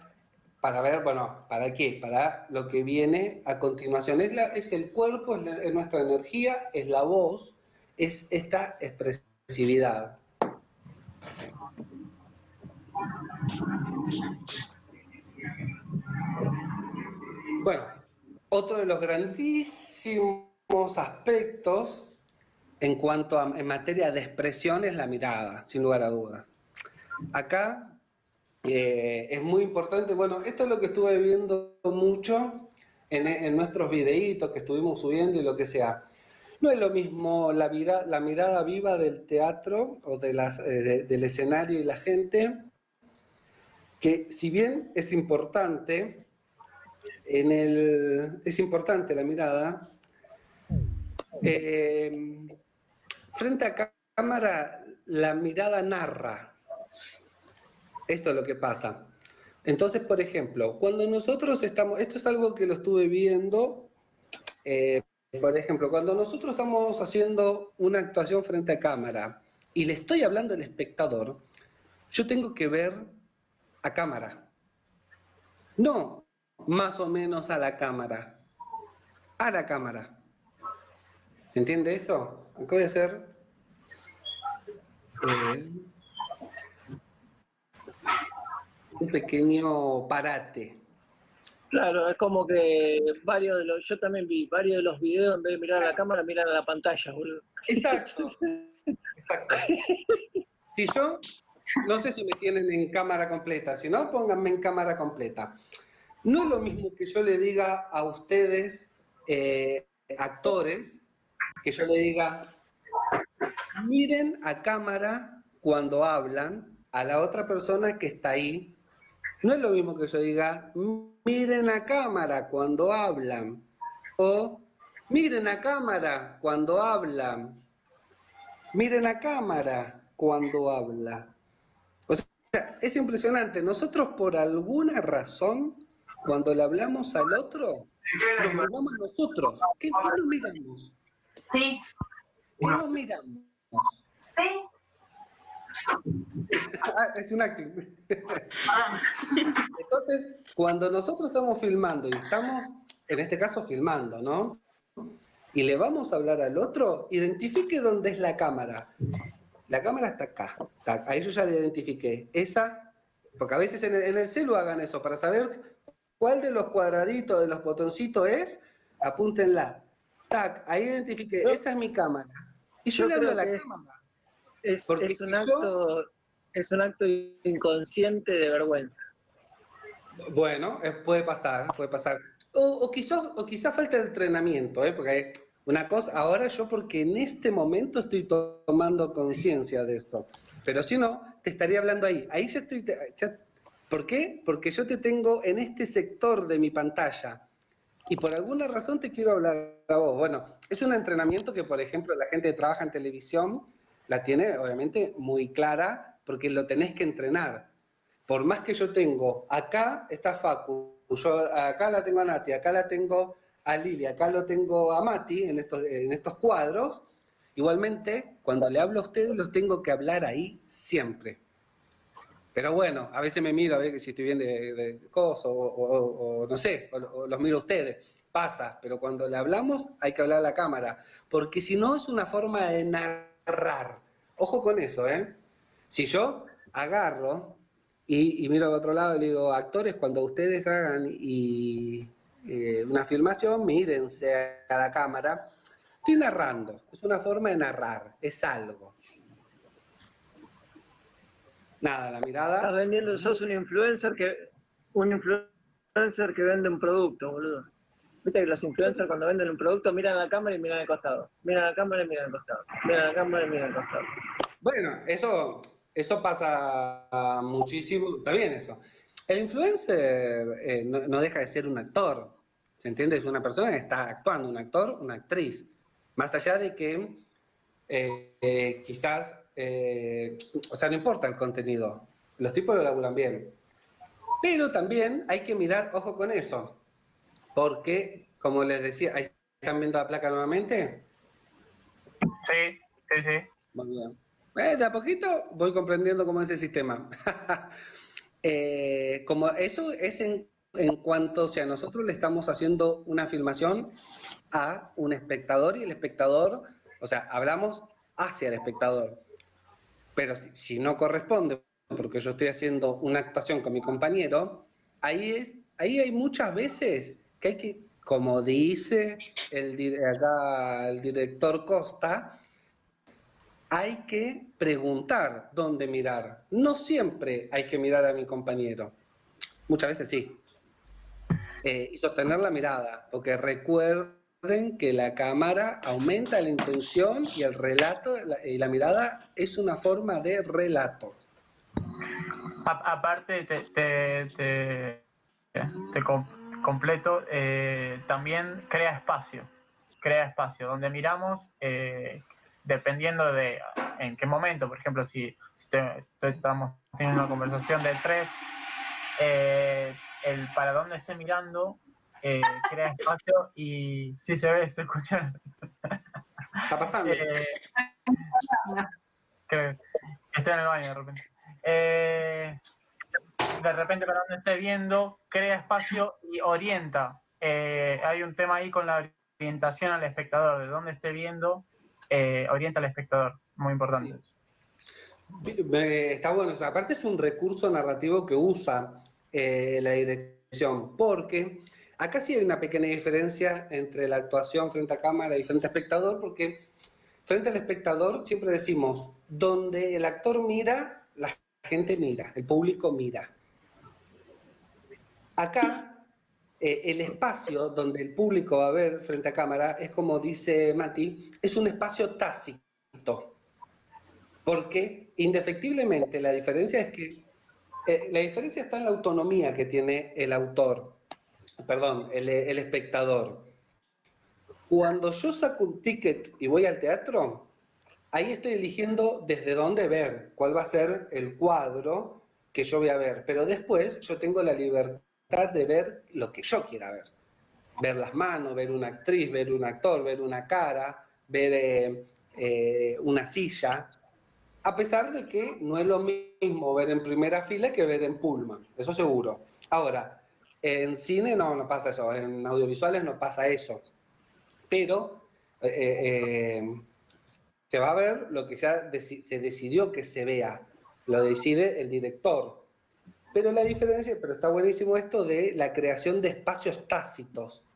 ver, bueno, ¿para qué? Para lo que viene a continuación. Es el cuerpo, es nuestra energía, es la voz, es esta expresividad. Bueno, otro de los grandísimos aspectos en materia de expresión es la mirada, sin lugar a dudas. Acá es muy importante, bueno, esto es lo que estuve viendo mucho en nuestros videitos que estuvimos subiendo y lo que sea. No es lo mismo la mirada viva del teatro o del escenario y la gente, que si bien es importante, es importante la mirada, frente a cámara la mirada narra. Esto es lo que pasa. Entonces, por ejemplo, cuando nosotros estamos, esto es algo que lo estuve viendo, por ejemplo, cuando nosotros estamos haciendo una actuación frente a cámara y le estoy hablando al espectador, yo tengo que ver a cámara. No más o menos a la cámara. A la cámara. ¿Se entiende eso? Acá voy a hacer... un pequeño parate. Claro, es como que yo también vi varios de los videos, en vez de mirar a la cámara, miran a la pantalla, boludo. Exacto, exacto. Si yo, no sé si me tienen en cámara completa, si no, pónganme en cámara completa. No es lo mismo que yo le diga a ustedes, actores, que yo le diga, miren a cámara cuando hablan a la otra persona que está ahí. No es lo mismo que yo diga, miren a cámara cuando hablan, o miren a cámara cuando hablan, miren a cámara cuando habla. O sea, es impresionante. Nosotros por alguna razón, cuando le hablamos al otro, nos miramos nosotros. ¿Qué nos miramos? Sí. ¿Qué nos miramos? Sí. Es un acting. Entonces, cuando nosotros estamos filmando y estamos, en este caso, filmando, ¿no? Y le vamos a hablar al otro, identifique dónde es la cámara. La cámara está acá. Ahí yo ya la identifiqué. Esa, porque a veces en el celu hagan eso, para saber cuál de los cuadraditos, de los botoncitos es, apúntenla. Tac, ahí identifiqué, esa es mi cámara. Y yo le hablo a la cámara. Es un acto inconsciente de vergüenza. Bueno, puede pasar. O quizá falta de entrenamiento, porque Una cosa, ahora yo porque en este momento estoy tomando conciencia de esto, pero si no, te estaría hablando ahí. Ahí ya estoy, ¿por qué? Porque yo te tengo en este sector de mi pantalla y por alguna razón te quiero hablar a vos. Bueno, es un entrenamiento que, por ejemplo, la gente que trabaja en televisión la tiene obviamente muy clara porque lo tenés que entrenar. Por más que yo tengo, acá está Facu, yo acá la tengo a Nati, acá la tengo a Lili, acá lo tengo a Mati en estos cuadros, igualmente cuando le hablo a ustedes los tengo que hablar ahí siempre. Pero bueno, a veces me miro a ver si estoy bien de cosas o no sé, o los miro a ustedes. Pasa, pero cuando le hablamos hay que hablar a la cámara, porque si no es una forma de narrar. Ojo con eso, ¿eh? Si yo agarro y miro al otro lado y le digo, actores, cuando ustedes hagan una filmación, mírense a la cámara. Estoy narrando, es una forma de narrar, es algo. Nada, la mirada. Estás vendiendo, sos un influencer que vende un producto, boludo. Viste que los influencers cuando venden un producto miran a la cámara y miran al costado. Miran a la cámara y miran al costado. Miran a la cámara y miran al costado. Bueno, eso pasa muchísimo, está bien eso. El influencer no deja de ser un actor, ¿se entiende? Es una persona que está actuando, un actor, una actriz. Más allá de que quizás, o sea, no importa el contenido, los tipos lo laburan bien. Pero también hay que mirar, ojo con eso, porque, como les decía, ¿ahí están viendo la placa nuevamente? Sí, sí, sí. Muy bien. De a poquito voy comprendiendo cómo es el sistema. Como eso es en cuanto, o sea, nosotros le estamos haciendo una filmación a un espectador y el espectador, o sea, hablamos hacia el espectador. Pero si no corresponde, porque yo estoy haciendo una actuación con mi compañero, ahí hay muchas veces que hay que, como dice acá el director Costa, hay que preguntar dónde mirar. No siempre hay que mirar a mi compañero. Muchas veces sí. Y sostener la mirada, porque recuerden que la cámara aumenta la intención y el relato, y la mirada es una forma de relato. Aparte, completo, también crea espacio, donde miramos, dependiendo de en qué momento, por ejemplo, si estamos teniendo una conversación de tres, el para dónde esté mirando crea espacio y sí se ve, se escucha. Está pasando. Que estoy en el baño de repente. De repente para donde esté viendo, crea espacio y orienta. Hay un tema ahí con la orientación al espectador, de dónde esté viendo, orienta al espectador, muy importante. Está bueno, aparte es un recurso narrativo que usa la dirección, porque acá sí hay una pequeña diferencia entre la actuación frente a cámara y frente a espectador, porque frente al espectador siempre decimos, donde el actor mira, la gente mira, el público mira. Acá, el espacio donde el público va a ver frente a cámara es como dice Mati, es un espacio tácito. Porque indefectiblemente la diferencia es que la diferencia está en la autonomía que tiene el autor, perdón, el espectador. Cuando yo saco un ticket y voy al teatro, ahí estoy eligiendo desde dónde ver, cuál va a ser el cuadro que yo voy a ver, pero después yo tengo la libertad de ver lo que yo quiera ver. Ver las manos, ver una actriz, ver un actor, ver una cara, ver una silla, a pesar de que no es lo mismo ver en primera fila que ver en pullman, eso seguro. Ahora, en cine no pasa eso, en audiovisuales no pasa eso, pero se va a ver lo que ya se decidió que se vea, lo decide el director. Pero la diferencia, pero está buenísimo esto de la creación de espacios tácitos,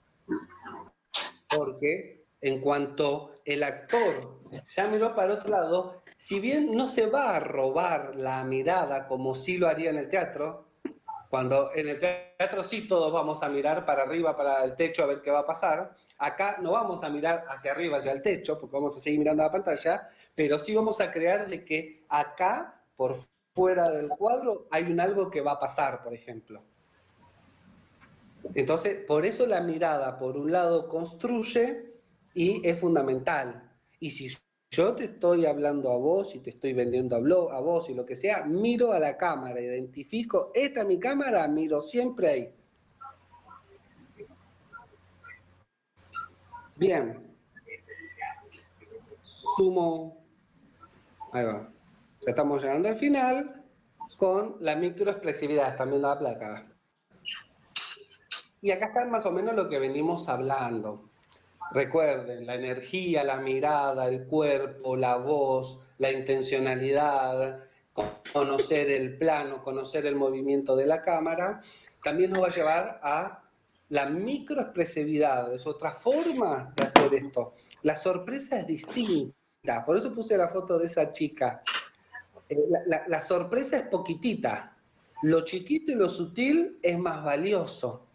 porque en cuanto el actor ya miró para otro lado, si bien no se va a robar la mirada como sí lo haría en el teatro, cuando en el teatro sí todos vamos a mirar para arriba, para el techo a ver qué va a pasar, acá no vamos a mirar hacia arriba, hacia el techo, porque vamos a seguir mirando la pantalla, pero sí vamos a crear de que acá, por fuera del cuadro, hay un algo que va a pasar, por ejemplo. Entonces, por eso la mirada, por un lado, construye y es fundamental. Y si yo te estoy hablando a vos y te estoy vendiendo a vos y lo que sea, miro a la cámara, identifico, esta es mi cámara, miro siempre ahí. Bien. Sumo. Ahí va. Ya estamos llegando al final con la microexpresividad, también la placa. Y acá está más o menos lo que venimos hablando. Recuerden, la energía, la mirada, el cuerpo, la voz, la intencionalidad, conocer el plano, conocer el movimiento de la cámara, también nos va a llevar a la microexpresividad. Es otra forma de hacer esto. La sorpresa es distinta, por eso puse la foto de esa chica. La sorpresa es poquitita. Lo chiquito y lo sutil es más valioso.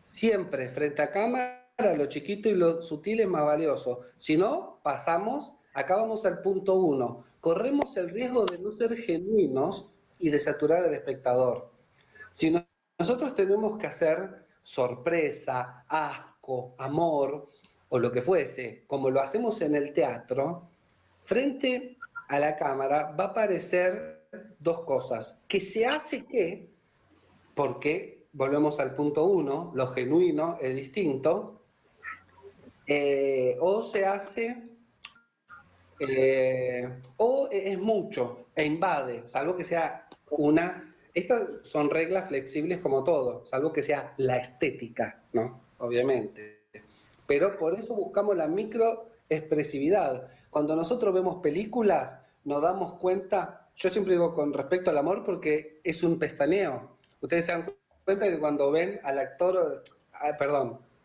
Siempre frente a cámara, lo chiquito y lo sutil es más valioso. Si no, pasamos, acá vamos al punto 1. Corremos el riesgo de no ser genuinos y de saturar al espectador. Si nosotros tenemos que hacer sorpresa, asco, amor, o lo que fuese, como lo hacemos en el teatro, frente a la cámara va a aparecer dos cosas. Que se hace que, porque volvemos al punto 1, lo genuino es distinto, o se hace, o es mucho, e invade, salvo que sea una... Estas son reglas flexibles como todo, salvo que sea la estética, ¿no? Obviamente. Pero por eso buscamos la microexpresividad. Cuando nosotros vemos películas, nos damos cuenta, yo siempre digo con respecto al amor porque es un pestaneo. Ustedes se dan cuenta que cuando ven al actor,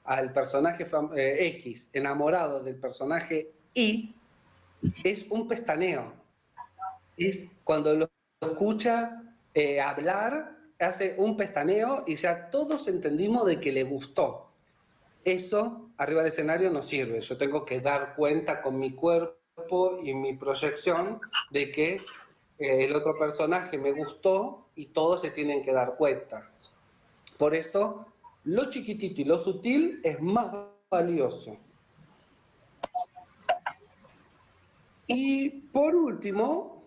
al personaje X enamorado del personaje Y, es un pestaneo. Es cuando lo escucha hablar, hace un pestaneo y ya todos entendimos de que le gustó. Eso arriba del escenario no sirve. Yo tengo que dar cuenta con mi cuerpo y mi proyección de que el otro personaje me gustó y todos se tienen que dar cuenta. Por eso, lo chiquitito y lo sutil es más valioso. Y por último,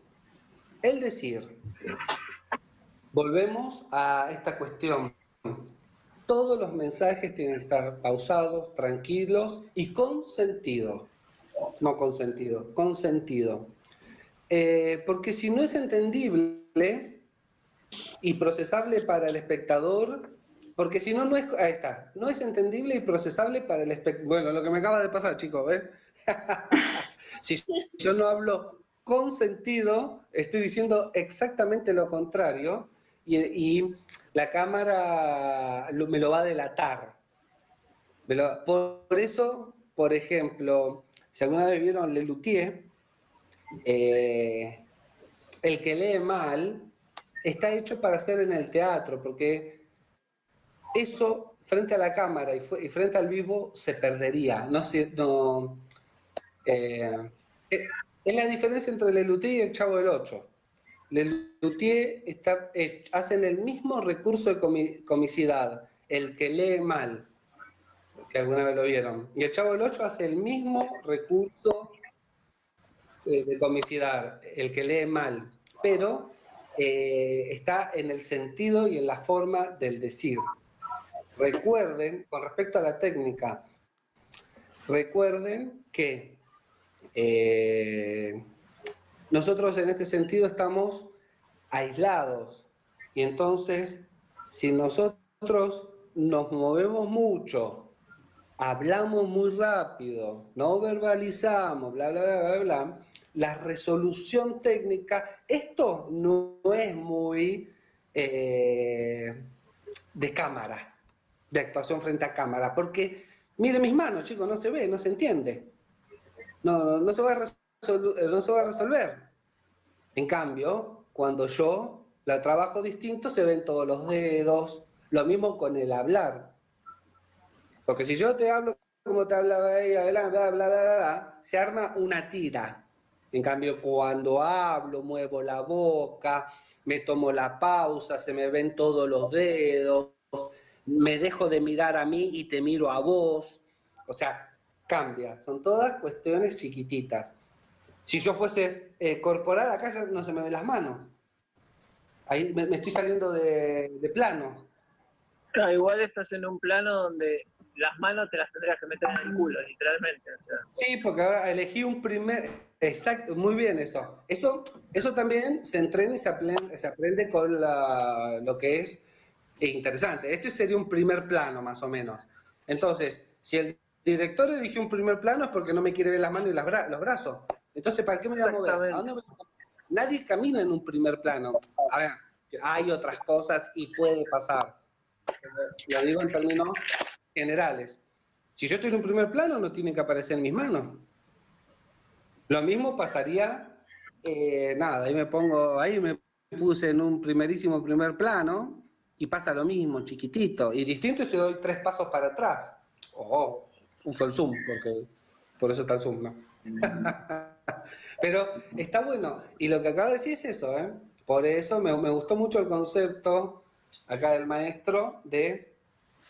el decir. Volvemos a esta cuestión. Todos los mensajes tienen que estar pausados, tranquilos y con sentido. No con sentido, con sentido. Porque si no es entendible y procesable para el espectador, porque si no, no es... Ahí está. No es entendible y procesable para el espectador. Bueno, lo que me acaba de pasar, chicos, ¿ves? Si yo no hablo con sentido, estoy diciendo exactamente lo contrario y la cámara me lo va a delatar. Por eso, por ejemplo, si alguna vez vieron Lelutier, el que lee mal está hecho para hacer en el teatro, porque eso frente a la cámara y frente al vivo se perdería. Es la diferencia entre Lelutier y el Chavo del Ocho. Lelutier hacen el mismo recurso de comicidad, el que lee mal, si alguna vez lo vieron. Y el Chavo del Ocho hace el mismo recurso de comicidad, el que lee mal, pero está en el sentido y en la forma del decir. Recuerden, con respecto a la técnica, recuerden que nosotros en este sentido estamos aislados y entonces si nosotros nos movemos mucho, hablamos muy rápido, no verbalizamos, bla, bla, bla, bla, bla, la resolución técnica, esto no es muy de cámara, de actuación frente a cámara, porque miren mis manos, chicos, no se ve, no se entiende. No se va a resolver. En cambio, cuando yo la trabajo distinto, se ven todos los dedos. Lo mismo con el hablar. Porque si yo te hablo como te hablaba ella, bla, bla, bla, bla, bla, se arma una tira. En cambio, cuando hablo, muevo la boca, me tomo la pausa, se me ven todos los dedos, me dejo de mirar a mí y te miro a vos. O sea, cambia. Son todas cuestiones chiquititas. Si yo fuese corporal, acá ya no se me ven las manos. Ahí me estoy saliendo de plano. Claro, igual estás en un plano donde las manos te las tendrías que meter en el culo, literalmente. O sea. Sí, porque ahora elegí un primer... Exacto, muy bien eso. Eso también se entrena y se aprende con lo que es interesante. Este sería un primer plano, más o menos. Entonces, si el director eligió un primer plano es porque no me quiere ver las manos y los brazos. Entonces, ¿para qué me voy a mover? ¿A dónde voy? Nadie camina en un primer plano. A ver, hay otras cosas y puede pasar. Lo digo en términos generales. Si yo estoy en un primer plano, no tienen que aparecer mis manos. Lo mismo pasaría, ahí me puse en un primerísimo primer plano y pasa lo mismo, chiquitito. Y distinto si doy 3 pasos para atrás. Uso el zoom, porque por eso está el zoom, ¿no? Pero está bueno. Y lo que acabo de decir es eso, ¿eh? Por eso me gustó mucho el concepto acá del maestro de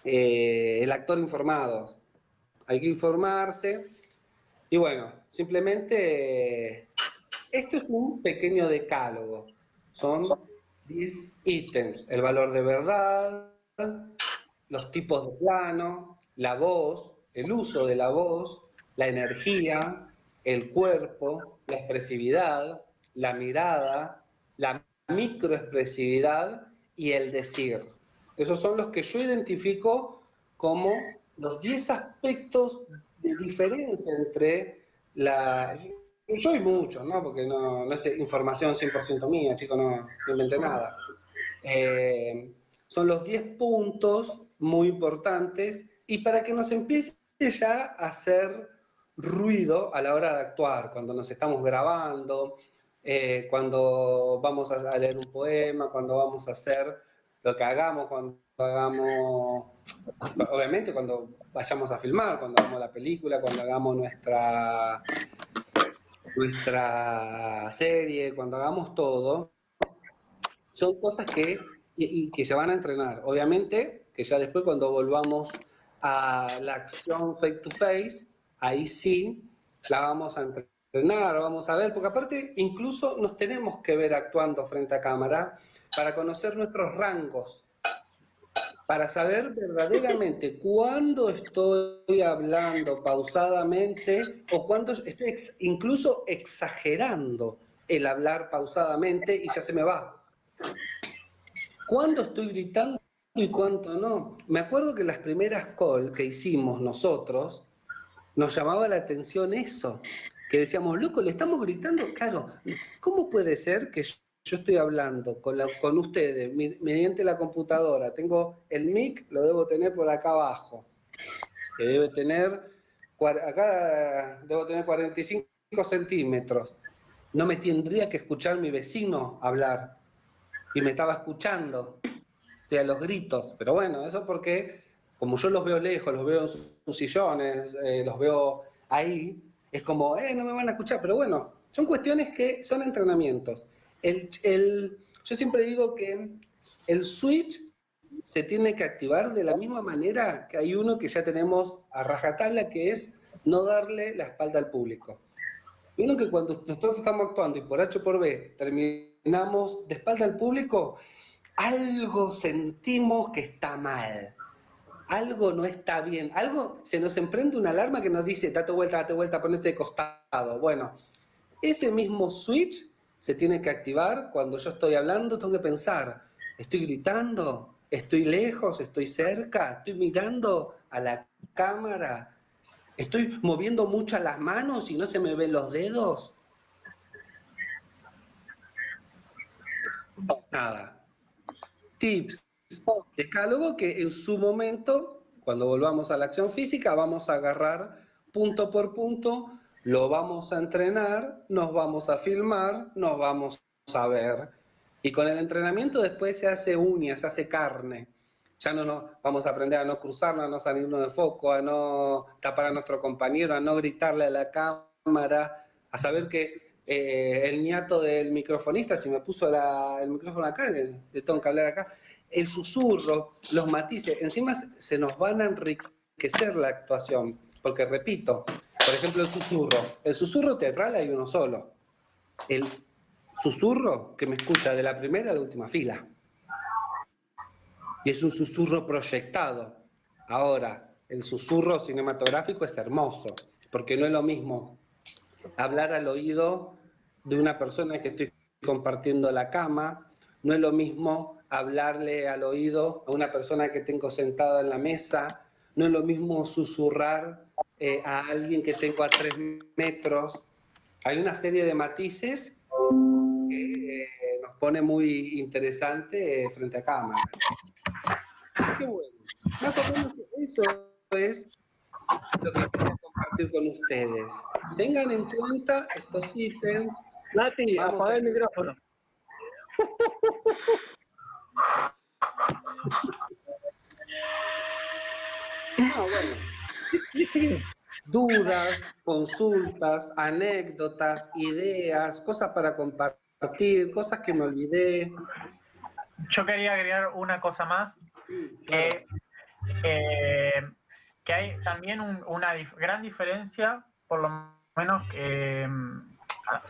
el actor informado. Hay que informarse. Y bueno, simplemente esto es un pequeño decálogo. Son 10 ítems. El valor de verdad, los tipos de plano, la voz, el uso de la voz, la energía, el cuerpo, la expresividad, la mirada, la microexpresividad y el decir. Esos son los que yo identifico como los 10 aspectos de diferencia entre la... Yo y muchos, ¿no? Porque no es información 100% mía, chicos, no inventé nada. Son los 10 puntos muy importantes y para que nos empiece ya a hacer ruido a la hora de actuar, cuando nos estamos grabando, cuando vamos a leer un poema, cuando vamos a hacer lo que hagamos, cuando hagamos, obviamente cuando vayamos a filmar, cuando hagamos la película, cuando hagamos nuestra serie, cuando hagamos todo, son cosas que se van a entrenar. Obviamente que ya después cuando volvamos a la acción face to face, ahí sí la vamos a entrenar, vamos a ver, porque aparte incluso nos tenemos que ver actuando frente a cámara para conocer nuestros rangos, para saber verdaderamente cuándo estoy hablando pausadamente o cuándo estoy incluso exagerando el hablar pausadamente y ya se me va. ¿Cuándo estoy gritando y cuánto no? Me acuerdo que las primeras calls que hicimos nosotros, nos llamaba la atención eso, que decíamos, loco, le estamos gritando, claro, ¿cómo puede ser que yo estoy hablando con ustedes mediante la computadora? Tengo el mic, lo debo tener por acá abajo, que debe tener, acá debo tener 45 centímetros. No me tendría que escuchar mi vecino hablar, y me estaba escuchando, o sea, los gritos, pero bueno, eso porque como yo los veo lejos, los veo en sus sillones, los veo ahí, es como, no me van a escuchar, pero bueno, son cuestiones que son entrenamientos. Yo siempre digo que el switch se tiene que activar de la misma manera que hay uno que ya tenemos a rajatabla, que es no darle la espalda al público. Vieron que cuando nosotros estamos actuando y por H o por B terminamos de espalda al público, algo sentimos que está mal. Algo no está bien, algo se nos emprende una alarma que nos dice, date vuelta, ponete de costado. Bueno, ese mismo switch se tiene que activar cuando yo estoy hablando, tengo que pensar, ¿estoy gritando? ¿Estoy lejos? ¿Estoy cerca? ¿Estoy mirando a la cámara? ¿Estoy moviendo mucho las manos y no se me ven los dedos? Nada. Tips. Decálogo que en su momento, cuando volvamos a la acción física, vamos a agarrar punto por punto, lo vamos a entrenar, nos vamos a filmar, nos vamos a ver. Y con el entrenamiento después se hace uña, se hace carne. Ya no vamos a aprender a no cruzarnos, a no salirnos de foco, a no tapar a nuestro compañero, a no gritarle a la cámara, a saber que el ñato del microfonista, si me puso el micrófono acá, le tengo que hablar acá, el susurro, los matices, encima se nos van a enriquecer la actuación, porque repito, por ejemplo el susurro teatral hay uno solo, el susurro que me escucha de la primera a la última fila. Y es un susurro proyectado. Ahora, el susurro cinematográfico es hermoso, porque no es lo mismo hablar al oído de una persona que estoy compartiendo la cama, no es lo mismo hablarle al oído a una persona que tengo sentada en la mesa, no es lo mismo susurrar a alguien que tengo a 3 metros. Hay una serie de matices que nos pone muy interesante frente a cámara. Qué bueno. Más o menos eso es lo que quiero compartir con ustedes. Tengan en cuenta estos ítems. Nati, apaga el micrófono. Bueno. Sí. Dudas, consultas, anécdotas, ideas, cosas para compartir, cosas que me olvidé. Yo quería agregar una cosa más, que hay también una gran diferencia, por lo menos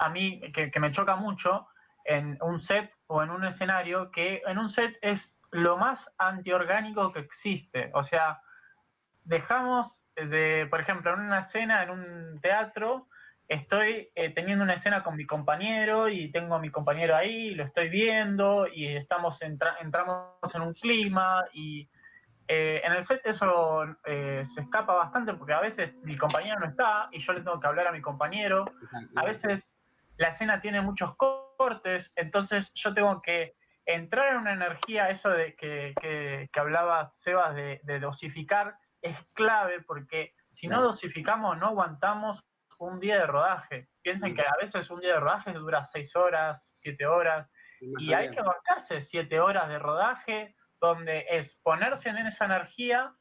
a mí, que me choca mucho en un set o en un escenario, que en un set es lo más antiorgánico que existe. O sea, dejamos por ejemplo, en una escena, en un teatro, estoy teniendo una escena con mi compañero y tengo a mi compañero ahí, lo estoy viendo y entramos en un clima y en el set eso se escapa bastante porque a veces mi compañero no está y yo le tengo que hablar a mi compañero. A veces la escena tiene muchos cortes, entonces yo tengo que entrar en una energía, eso de que hablaba Sebas de dosificar, es clave porque si no dosificamos no aguantamos un día de rodaje. Piensen que a veces un día de rodaje dura 6 horas, 7 horas, y hay que bancarse 7 horas de rodaje, donde es ponerse en esa energía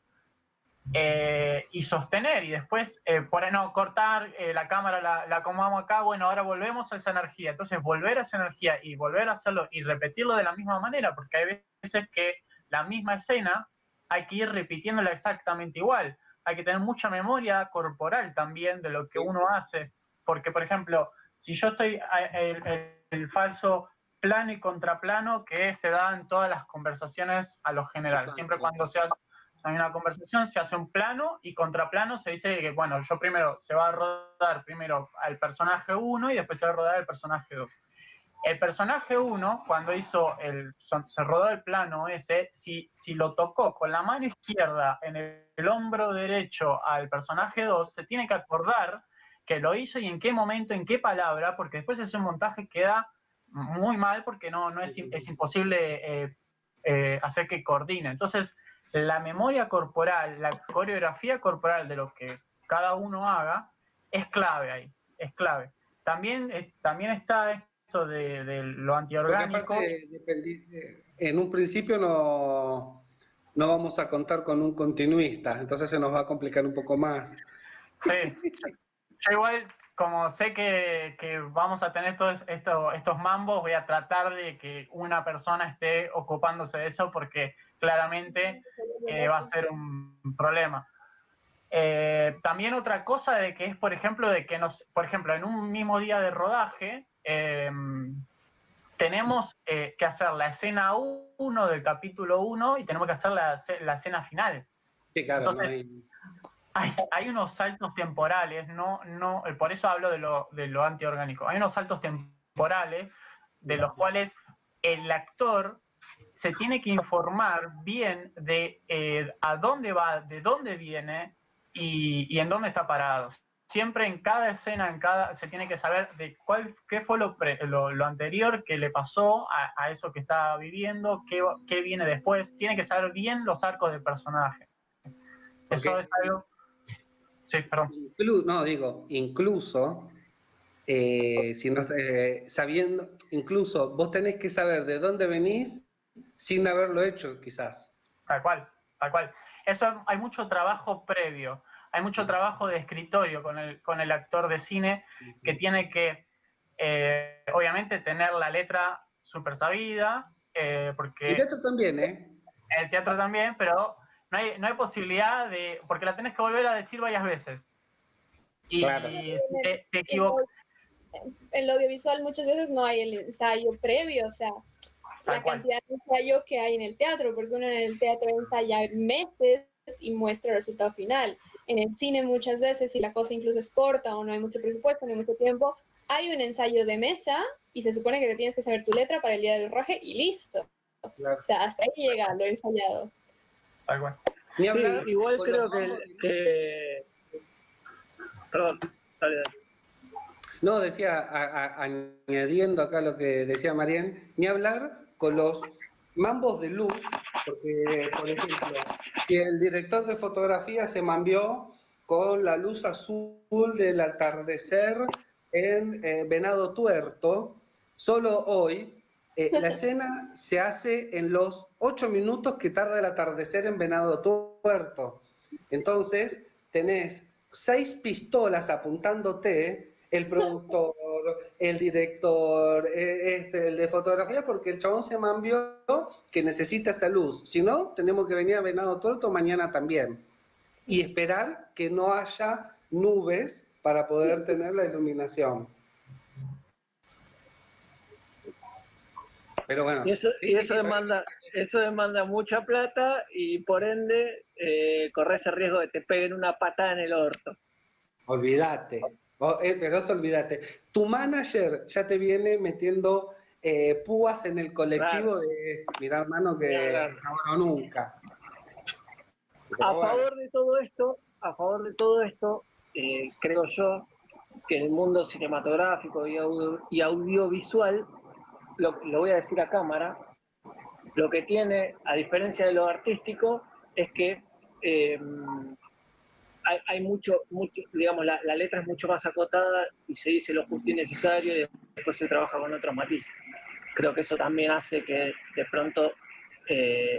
y sostener, y después, cortar la cámara, la acomodamos acá, bueno, ahora volvemos a esa energía, entonces volver a esa energía y volver a hacerlo y repetirlo de la misma manera, porque hay veces que la misma escena hay que ir repitiéndola exactamente igual, hay que tener mucha memoria corporal también de lo que uno hace, porque, por ejemplo, si yo estoy el falso plano y contraplano que se da en todas las conversaciones a lo general. Siempre cuando hay una conversación se hace un plano y contraplano se dice que, bueno, yo primero se va a rodar primero al personaje 1 y después se va a rodar al personaje 2. El personaje 1, cuando se rodó el plano ese, si lo tocó con la mano izquierda en el hombro derecho al personaje 2, se tiene que acordar que lo hizo y en qué momento, en qué palabra, porque después ese montaje queda muy mal porque no es imposible hacer que coordine. Entonces, la memoria corporal, la coreografía corporal de lo que cada uno haga, es clave ahí, es clave. También está esto de lo antiorgánico. En un principio no vamos a contar con un continuista, entonces se nos va a complicar un poco más. Sí, yo igual, como sé que vamos a tener todos estos mambos, voy a tratar de que una persona esté ocupándose de eso porque claramente va a ser un problema. También otra cosa de que es, por ejemplo, por ejemplo, en un mismo día de rodaje, tenemos que hacer la escena 1 del capítulo 1 y tenemos que hacer la escena final. Sí, claro. Entonces, hay unos saltos temporales, por eso hablo de lo antiorgánico. Hay unos saltos temporales de los cuales el actor se tiene que informar bien de a dónde va, de dónde viene y en dónde está parado. Siempre en cada escena, se tiene que saber de qué fue lo anterior que le pasó a eso que está viviendo, qué viene después. Tiene que saber bien los arcos del personaje. Porque eso es algo... Sí, perdón. Incluso, sabiendo, incluso vos tenés que saber de dónde venís sin haberlo hecho, quizás. Tal cual, tal cual. Eso hay mucho trabajo previo, hay mucho trabajo de escritorio con el actor de cine que tiene que, obviamente, tener la letra súper sabida, El porque teatro también, ¿eh? el teatro también, pero no hay posibilidad de, porque la tenés que volver a decir varias veces. Y Claro. si te En lo, equivocas, en lo audiovisual muchas veces no hay el ensayo previo, o sea, tal la cual. cantidad de ensayo que hay en el teatro, porque uno en el teatro ensaya meses y muestra el resultado final. En el cine muchas veces, si la cosa incluso es corta o no hay mucho presupuesto, no hay mucho tiempo, hay un ensayo de mesa y se supone que te tienes que saber tu letra para el día del rodaje y listo. Claro. O sea, hasta ahí llega lo ensayado. Tal cual. Ni Sí, hablar igual con creo los mambos. perdón, dale, dale. No, decía, añadiendo acá lo que decía Marién, ni hablar con los mambos de luz, porque, por ejemplo, si el director de fotografía se mambió con la luz azul del atardecer en Venado Tuerto, solo hoy la escena se hace en los 8 minutos que tarda el atardecer en Venado Tuerto. Entonces, tenés 6 pistolas apuntándote, el productor, el director, el de fotografía, porque el chabón se mambió que necesita esa luz. Si no, tenemos que venir a Venado Tuerto mañana también. Y esperar que no haya nubes para poder tener la iluminación. Pero bueno, Y eso, sí, eso demanda mucha plata y por ende corres el riesgo de que te peguen una patada en el orto. olvídate. Pero eso olvídate. Tu manager ya te viene metiendo púas en el colectivo Claro, de, mirá, hermano, ni que hablar. ahora nunca. Pero A bueno, favor de todo esto, creo yo que el mundo cinematográfico y audiovisual, lo voy a decir a cámara, lo que tiene, a diferencia de lo artístico, es que hay mucho, digamos, la letra es mucho más acotada y se dice lo justo y necesario y después se trabaja con otros matices. Creo que eso también hace que de pronto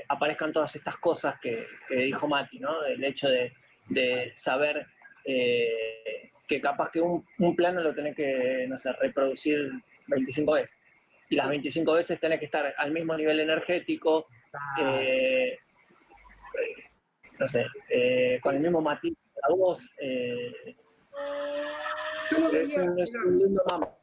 aparezcan todas estas cosas que dijo Mati, ¿no? El hecho de saber que capaz que un plano lo tenés que, no sé, reproducir 25 veces. Y las 25 veces tenés que estar al mismo nivel energético, eh, no sé, con el mismo matiz de la voz. yo no Es veía, es mira, un lindo mambo.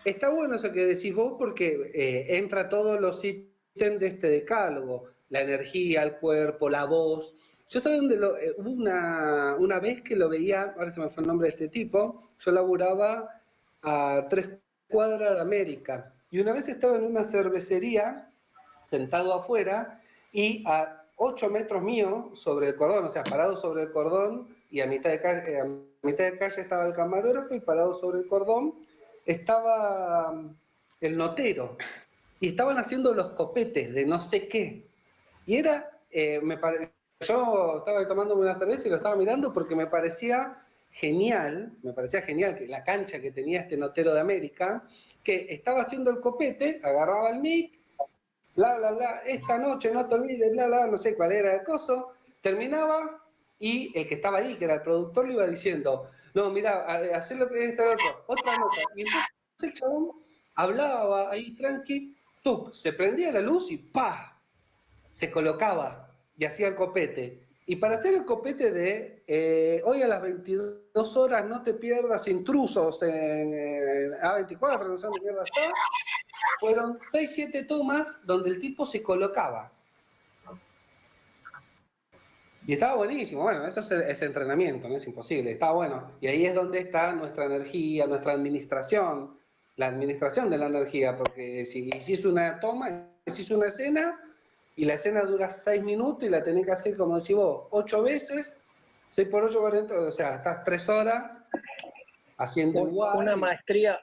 está bueno eso que decís vos porque entra todos los ítems de este decálogo, la energía, el cuerpo, la voz. Yo estaba donde hubo una vez que lo veía, ahora se me fue el nombre de este tipo, yo laburaba a 3 cuadras de América y una vez estaba en una cervecería sentado afuera y a 8 metros mío sobre el cordón, o sea, parado sobre el cordón y a mitad de calle estaba el camarógrafo y parado sobre el cordón estaba el notero y estaban haciendo los copetes de no sé qué. Y era, yo estaba tomando una cerveza y lo estaba mirando porque me parecía genial que la cancha que tenía este notero de América, que estaba haciendo el copete, agarraba el mic, bla, bla, bla, esta noche no te olvides, bla, bla, no sé cuál era el coso, terminaba y el que estaba ahí, que era el productor, le iba diciendo, no, mira, hacer lo que es esta otra nota. Y entonces el chabón hablaba ahí tranqui, ¡tuc! Se prendía la luz y ¡pa! Se colocaba y hacía el copete. Y para hacer el copete de hoy a las 22 horas no te pierdas intrusos en A24, no sé dónde mierda está, fueron 6, 7 tomas donde el tipo se colocaba. Y estaba buenísimo, bueno, eso es entrenamiento, no es imposible, está bueno. Y ahí es donde está nuestra energía, nuestra administración, la administración de la energía, porque si hiciste una toma, hiciste una escena, y la escena dura 6 minutos y la tenés que hacer, como decís vos, 8 veces, 6 por 8, 40, o sea, estás 3 horas haciendo Una igual. maestría,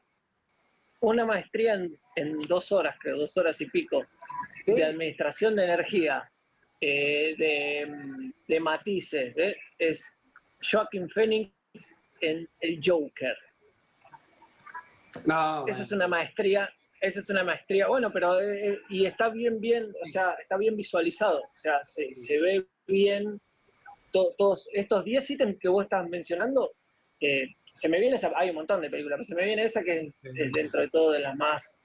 en 2 horas, creo, 2 horas y pico, de ¿Sí? administración de energía, de matices, es Joaquin Phoenix en El Joker. No, Eso es bueno. una maestría esa es una maestría, bueno, pero y está bien, o sea, está bien visualizado, o sea, se ve bien todos estos 10 ítems que vos estás mencionando. Se me viene esa, hay un montón de películas, pero se me viene esa que es dentro de todo de las más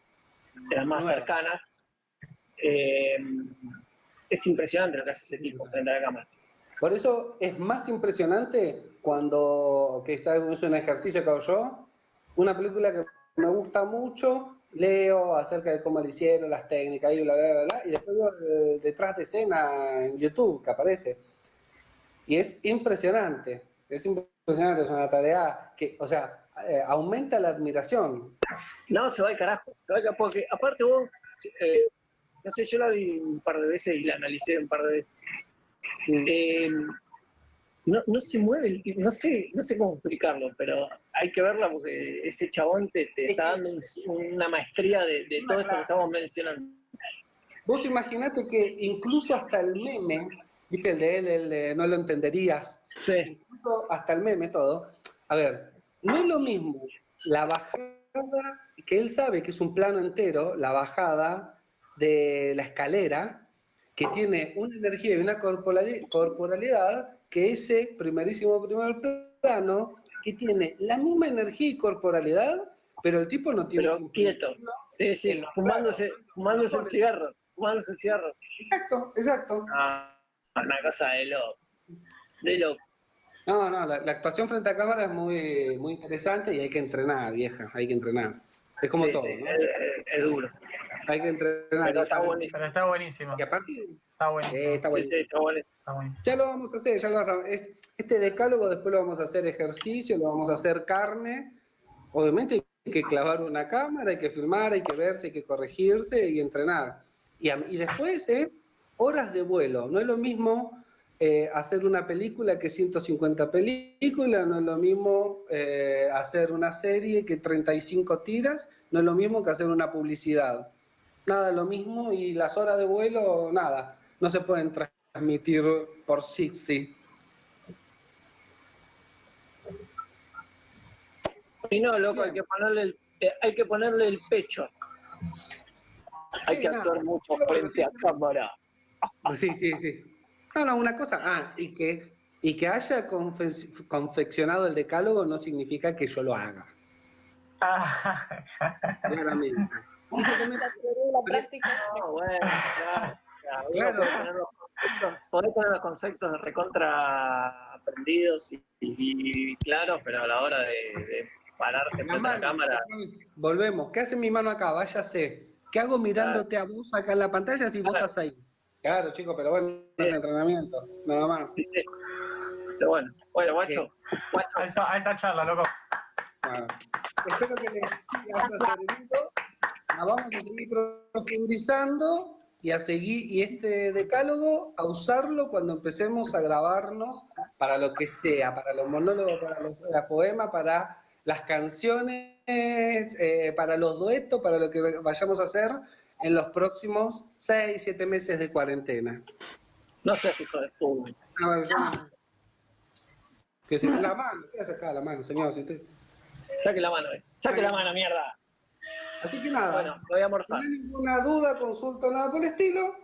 cercanas. Es impresionante lo que hace ese tipo frente a la cámara. Por eso es más impresionante cuando, que es un ejercicio que hago yo, una película que me gusta mucho, leo acerca de cómo lo hicieron, las técnicas y bla, bla, bla, bla, y después veo detrás de escena en YouTube que aparece. Y es impresionante, es una tarea que, o sea, aumenta la admiración. No, se va al carajo, porque aparte vos, no sé, yo la vi un par de veces y la analicé un par de veces. No se mueve el tipo, no sé cómo explicarlo, pero hay que verla porque ese chabón te está dando una maestría de todo esto que estamos mencionando. Vos imaginate que incluso hasta el meme, viste el de él, el de no lo entenderías, Sí. Incluso hasta el meme todo, a ver, no es lo mismo la bajada, que él sabe que es un plano entero, la bajada de la escalera, que tiene una energía y una corporalidad, que ese primer plano, que tiene la misma energía y corporalidad, pero el tipo no tiene... Pero quieto, sí, fumándose el cigarro, Exacto. Una cosa de loco. No, la actuación frente a cámara es muy, muy interesante y hay que entrenar, vieja, hay que entrenar. Es como todo, ¿no? Es duro. Hay que entrenar. Pero está buenísimo. Pero está buenísimo. Y aparte, Está buenísimo. está buenísimo. Sí, está buenísimo. Está buenísimo. Ya lo vamos a hacer, este decálogo después lo vamos a hacer ejercicio, lo vamos a hacer carne. Obviamente hay que clavar una cámara, hay que filmar, hay que verse, hay que corregirse y entrenar. Y después horas de vuelo. No es lo mismo hacer una película que 150 películas, no es lo mismo hacer una serie que 35 tiras, no es lo mismo que hacer una publicidad. Nada, lo mismo, y las horas de vuelo, nada, no se pueden transmitir por 60. Y no, loco, hay que ponerle el pecho. Hay que actuar mucho frente a cámara. Sí. No, una cosa, y que haya confeccionado el decálogo no significa que yo lo haga. Claramente. La práctica. No, bueno, claro. Podés poner los conceptos de recontra aprendidos y claros, pero a la hora de pararte frente a la cámara. Volvemos. ¿Qué hace mi mano acá? Váyase. ¿Qué hago mirándote a vos acá en la pantalla si vos estás ahí? Claro, chicos, pero bueno, es entrenamiento, nada más. Sí. Pero bueno, guacho. Alta charla, loco. Bueno, espero que les haya servido. La vamos a seguir profundizando y este decálogo a usarlo cuando empecemos a grabarnos para lo que sea, para los monólogos, para los poemas, para las canciones, para los duetos, para lo que vayamos a hacer en los próximos 6, 7 meses de cuarentena. No seas hijo de puta. A ver, que si la mano, ¿qué hace acá la mano, señor? Si usted... Saque la mano, saque la mano, mierda. Así que nada, bueno, lo voy a morfar. No hay ninguna duda, consulta, nada por el estilo.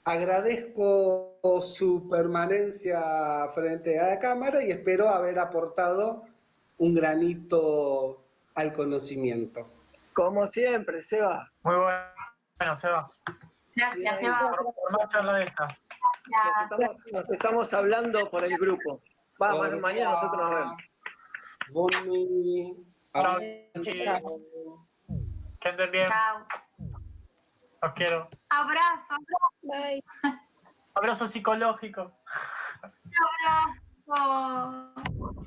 Agradezco su permanencia frente a la cámara y espero haber aportado un granito al conocimiento. Como siempre, Seba. Muy bueno, Seba. Gracias, Seba. Por más charla de esta. Nos estamos hablando por el grupo. Mañana nosotros nos vemos. Bonnie. Chao, chicos. Que anden bien. Chao. Los quiero. Abrazo. Bye. Abrazo psicológico. Abrazo.